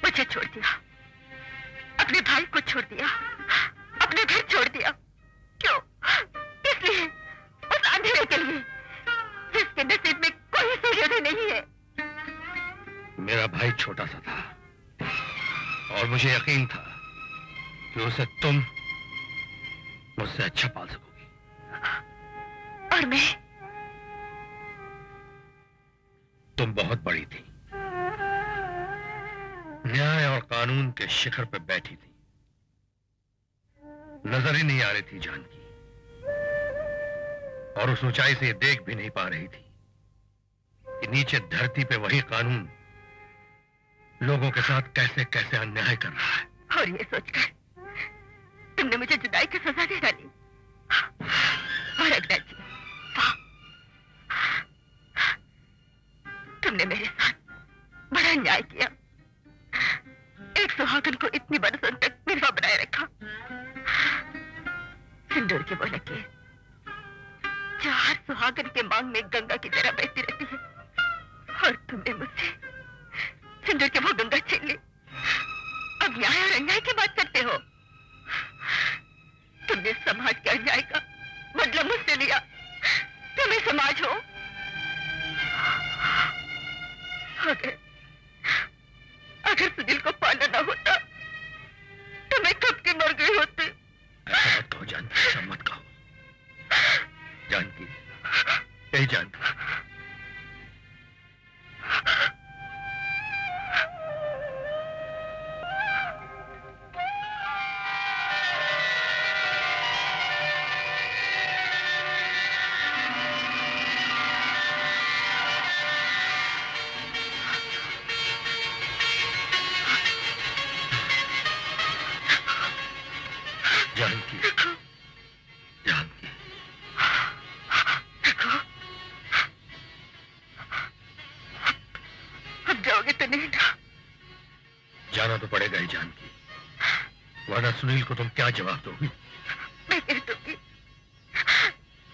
मुझे छोड़ दिया, अपने भाई को छोड़ दिया, अपने घर छोड़ दिया। क्यों? इसलिए, उस अंधेरे के लिए जिसके नसीब में कोई सूर्योदय नहीं है। मेरा भाई छोटा सा था और मुझे यकीन था कि उसे तुम मुझसे अच्छा पाल सकोगी। और मैं? तुम बहुत बड़ी थी, न्याय और कानून के शिखर पर बैठी थी। नजर ही नहीं आ रही थी जानकी, और उस ऊंचाई से देख भी नहीं पा रही थी कि नीचे धरती पे वही कानून लोगों के साथ कैसे कैसे अन्याय कर रहा है। और ये सोचकर तुमने मुझे जुदाई की सजा दे डाली। और अग्रज जी, वाह, तुमने मेरे साथ बड़ा अन्याय किया। एक सुहागन को इतनी बरसों तक निर्वा बनाए रखा। सिंदूर के वो लकीर जो हर सुहागन के मांग में गंगा की तरह बहती रहती है, और तुमने मुझसे सिंदूर के वो गंगा छीन ली। अब न्याय और अन्याय की बात करते हो। तुमने समाज के अन्याय का बदला मुझसे लिया। तुम्हें समाज हो। अगर सुनील को पाला ना होता तो मैं कब की मर गई होती। ऐसा मत कहो जानकी, ऐसा मत कहो जानकी, यही जानकी। जानकी, जानकी, अब जाओगे तो नहीं ना? जाना तो पड़ेगा ही जानकी, वरना सुनील को तुम क्या जवाब दोगी? मैं कह दूंगी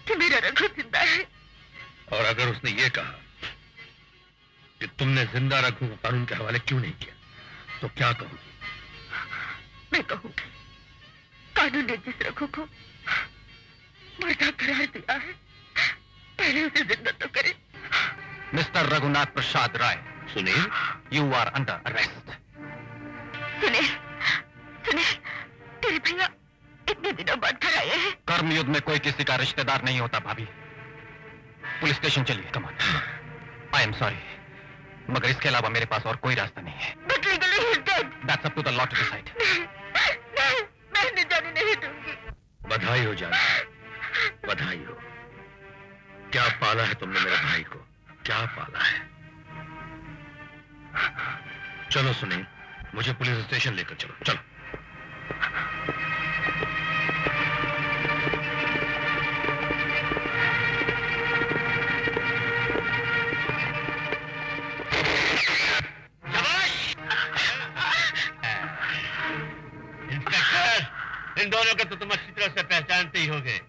कि मेरा रघु जिंदा है। और अगर उसने ये कहा कि तुमने जिंदा रघु को कानून के हवाले क्यों नहीं किया, तो क्या कहोगी? मैं कहूंगी कानून ने जिस रघु को मुर्दा करार दिया है, पहले उसे जिंदा तो करे। Mister Raghunath Prasad Rai, Sunil, you are under arrest. Sunil, Sunil, तेरे भैया इतने दिनों बाद घर आए हैं। कर्मयुद्ध में कोई किसी का रिश्तेदार नहीं होता भाभी। पुलिस स्टेशन चलिए, come on. I am sorry, मगर इसके अलावा मेरे पास और कोई रास्ता नहीं है। But legally he is dead. That's up to the law to decide. नहीं, मैं इन्हें जाने नहीं दूंगी। बधाई हो जानकी, बधाई हो। क्या पाला है तुमने मेरे भाई को, क्या पाला है। चलो सुनील, मुझे पुलिस स्टेशन लेकर चलो, चलो। इंस्पेक्टर, इन दोनों को तो तुम अच्छी तरह से पहचानते ही होगे।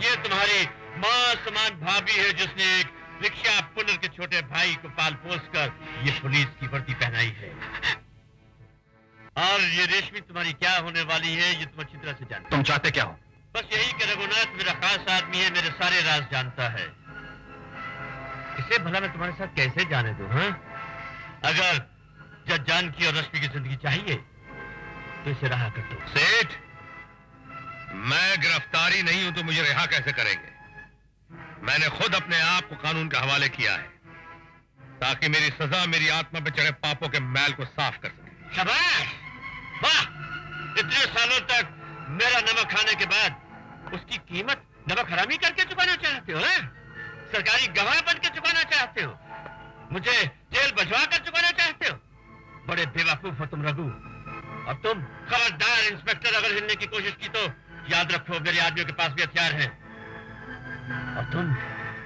ये तुम्हारी मां समान भाभी है जिसने एक रिक्शा पुनर के छोटे भाई को पाल पोस कर ये पुलिस की वर्दी पहनाई है। और ये रेशमी तुम्हारी क्या होने वाली है ये तुम अच्छी तरह से जानते हो। तुम चाहते क्या हो? बस यही कि रघुनाथ मेरा खास आदमी है, मेरे सारे राज जानता है। इसे भला मैं तुम्हारे साथ कैसे जाने दूं? हाँ, अगर जज जानकी और रश्मि की जिंदगी चाहिए तो इसे रहा कर दो। सेठ, मैं गिरफ्तारी नहीं हूं तो मुझे रिहा कैसे करेंगे? मैंने खुद अपने आप को कानून के हवाले किया है ताकि मेरी सजा मेरी आत्मा पे चढ़े पापों के मैल को साफ कर सके। शाबाश, वाह! इतने सालों तक मेरा नमक खाने के बाद उसकी कीमत नमक हरामी करके चुकाना चाहते हो, हैं? सरकारी गवाह बन के चुकाना चाहते हो, मुझे जेल भिजवा कर चुकाना चाहते हो। बड़े बेवकूफ हो तुम रघु। और तुम खबरदार, इंस्पेक्टर अगर हिलने की कोशिश की तो याद रखो मेरे आदमियों के पास भी हथियार हैं। और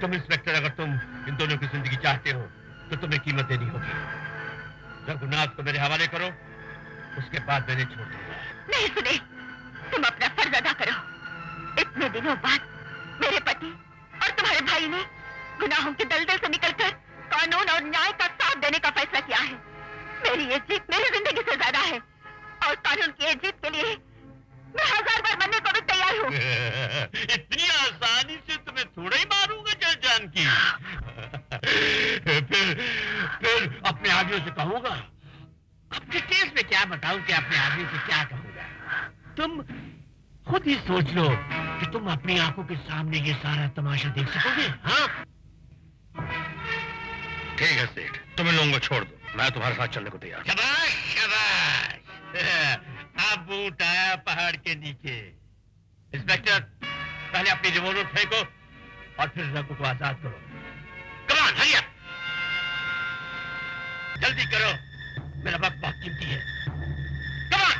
तुम इंस्पेक्टर, अगर तुम इन दोनों की जिंदगी चाहते हो तो तुम्हें कीमत देनी होगी। रघुनाथ को मेरे हवाले करो, उसके बाद मैंने छोड़ दूंगा। नहीं सुनील, तुम अपना फर्ज अदा करो। इतने दिनों बाद मेरे पति और तुम्हारे भाई ने गुनाहों के दलदल से निकलकर कानून और न्याय का साथ देने का फैसला किया है। मेरी ये जीत मेरी जिंदगी से ज्यादा है, और कानून की ये जीत के लिए मैं 1000 बार मरने को भी तैयार हूँ। इतनी आसानी से तुम्हें थोड़ा ही मारूंगा जल जानकी। फिर अपने आदमियों से कहूंगा। अपने केस में क्या बताऊं कि अपने आदमी से क्या कहूंगा। तुम खुद ही सोच लो कि तुम अपनी आंखों के सामने ये सारा तमाशा देख सकोगे। हाँ, ठीक है सेठ, तुम इन लोगों को छोड़ दो, मैं तुम्हारे साथ चलने को तैयार हूं। शाबाश शाबाश। अब ऊंट आया पहाड़ के नीचे। इंस्पेक्टर, पहले अपनी रिवॉल्वर फेंको और फिर रघु को आजाद करो। कम ऑन, हरी अप, जल्दी करो, मेरा वक्त बहुत कीमती है। Come on.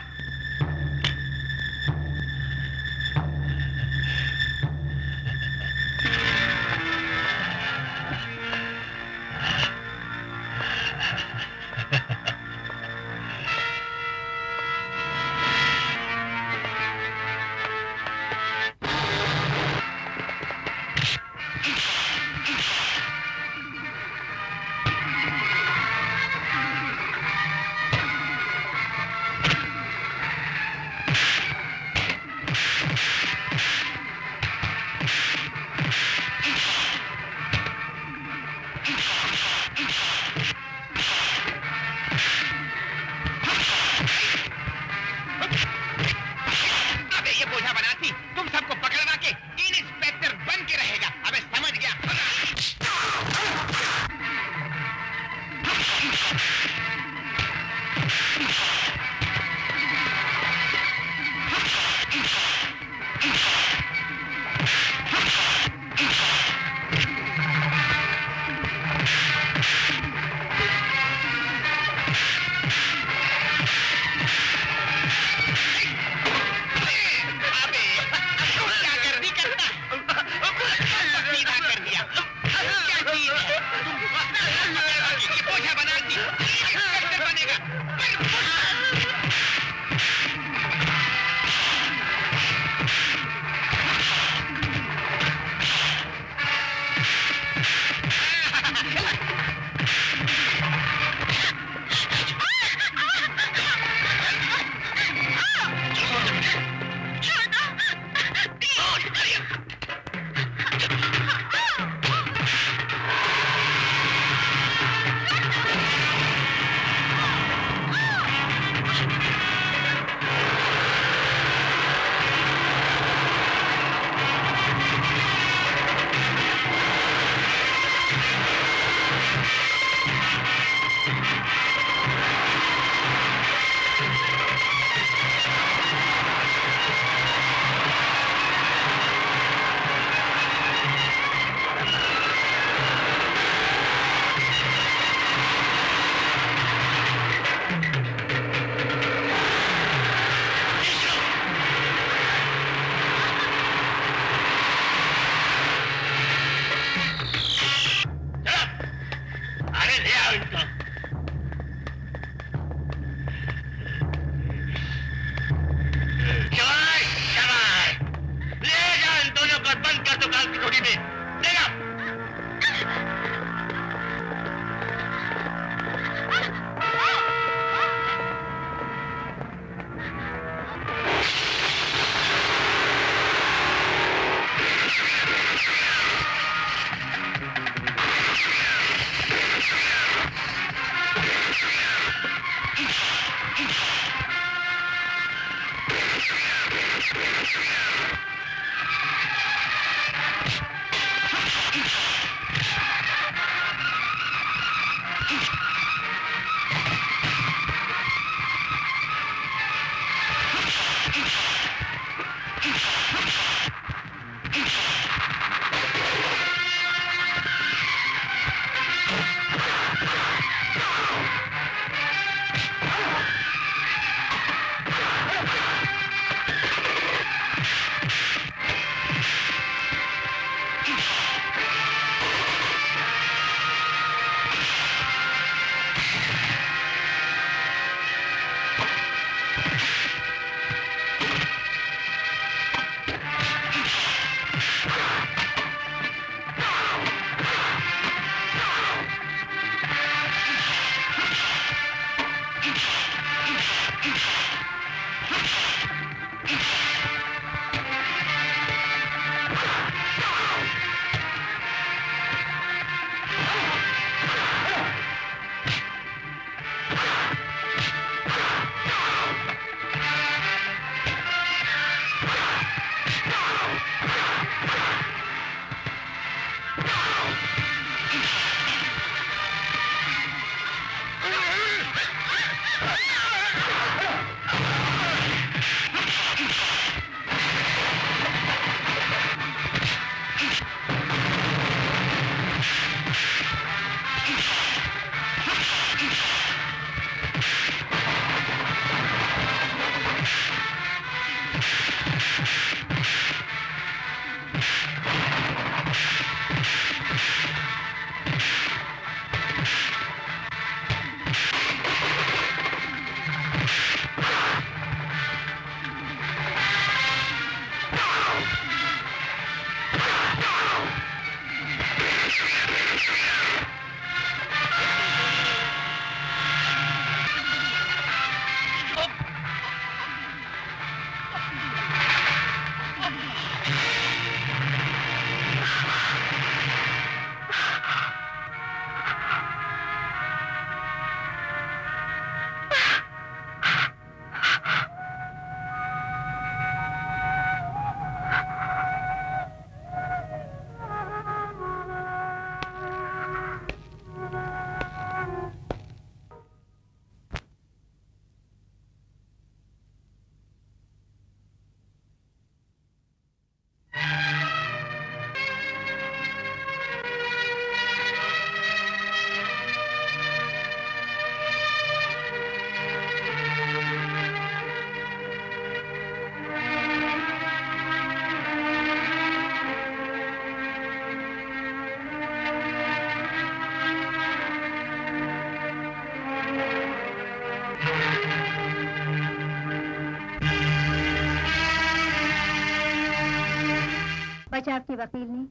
आपके वकील ने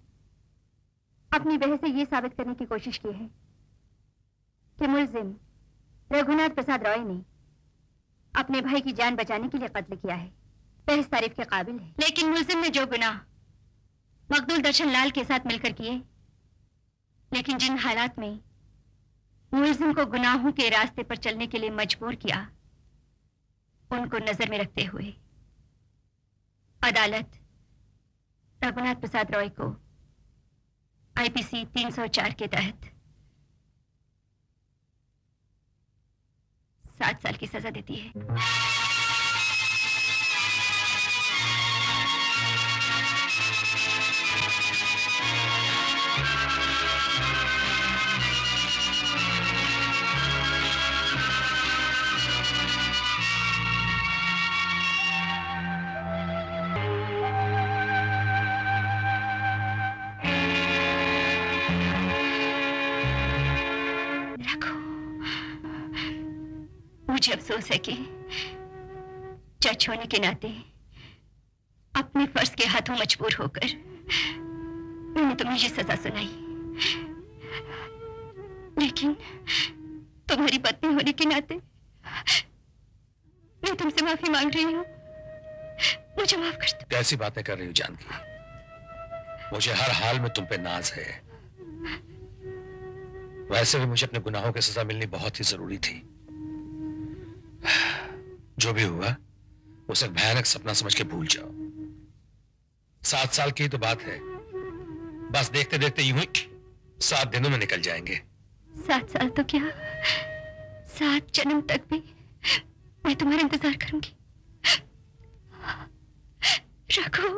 अपनी बहस से ये साबित करने की कोशिश की है कि मुलजिम रघुनाथ प्रसाद रॉय ने अपने भाई की जान बचाने के लिए कत्ल किया है। बहस तारीफ के काबिल है। लेकिन मुलजिम ने जो गुनाह मकदूल दर्शन लाल के साथ मिलकर किए, लेकिन जिन हालात में मुलजिम को गुनाहों के रास्ते पर चलने के लिए मजबूर किया, उनको नजर में रखते हुए अदालत रघुनाथ प्रसाद रॉय को आईपीसी 304 के तहत 7 साल की सजा देती है। मुझे अफसोस है कि जज होने के नाते अपने फर्ज के हाथों मजबूर होकर मैंने तुम्हें ये सजा सुनाई, लेकिन तुम्हारी पत्नी होने के नाते मैं तुमसे माफी मांग रही हूँ। मुझे माफ कर दो। कैसी बातें कर रही हो जानकी? मुझे हर हाल में तुम पे नाज है। वैसे भी मुझे अपने गुनाहों की सजा मिलनी बहुत ही जरूरी थी। जो भी हुआ उसे एक भयानक सपना समझ के भूल जाओ। 7 साल की तो बात है, बस देखते देखते यूं ही 7 दिनों में निकल जाएंगे। 7 साल तो क्या, 7 जन्म तक भी मैं तुम्हारा इंतजार करूंगी। रघु।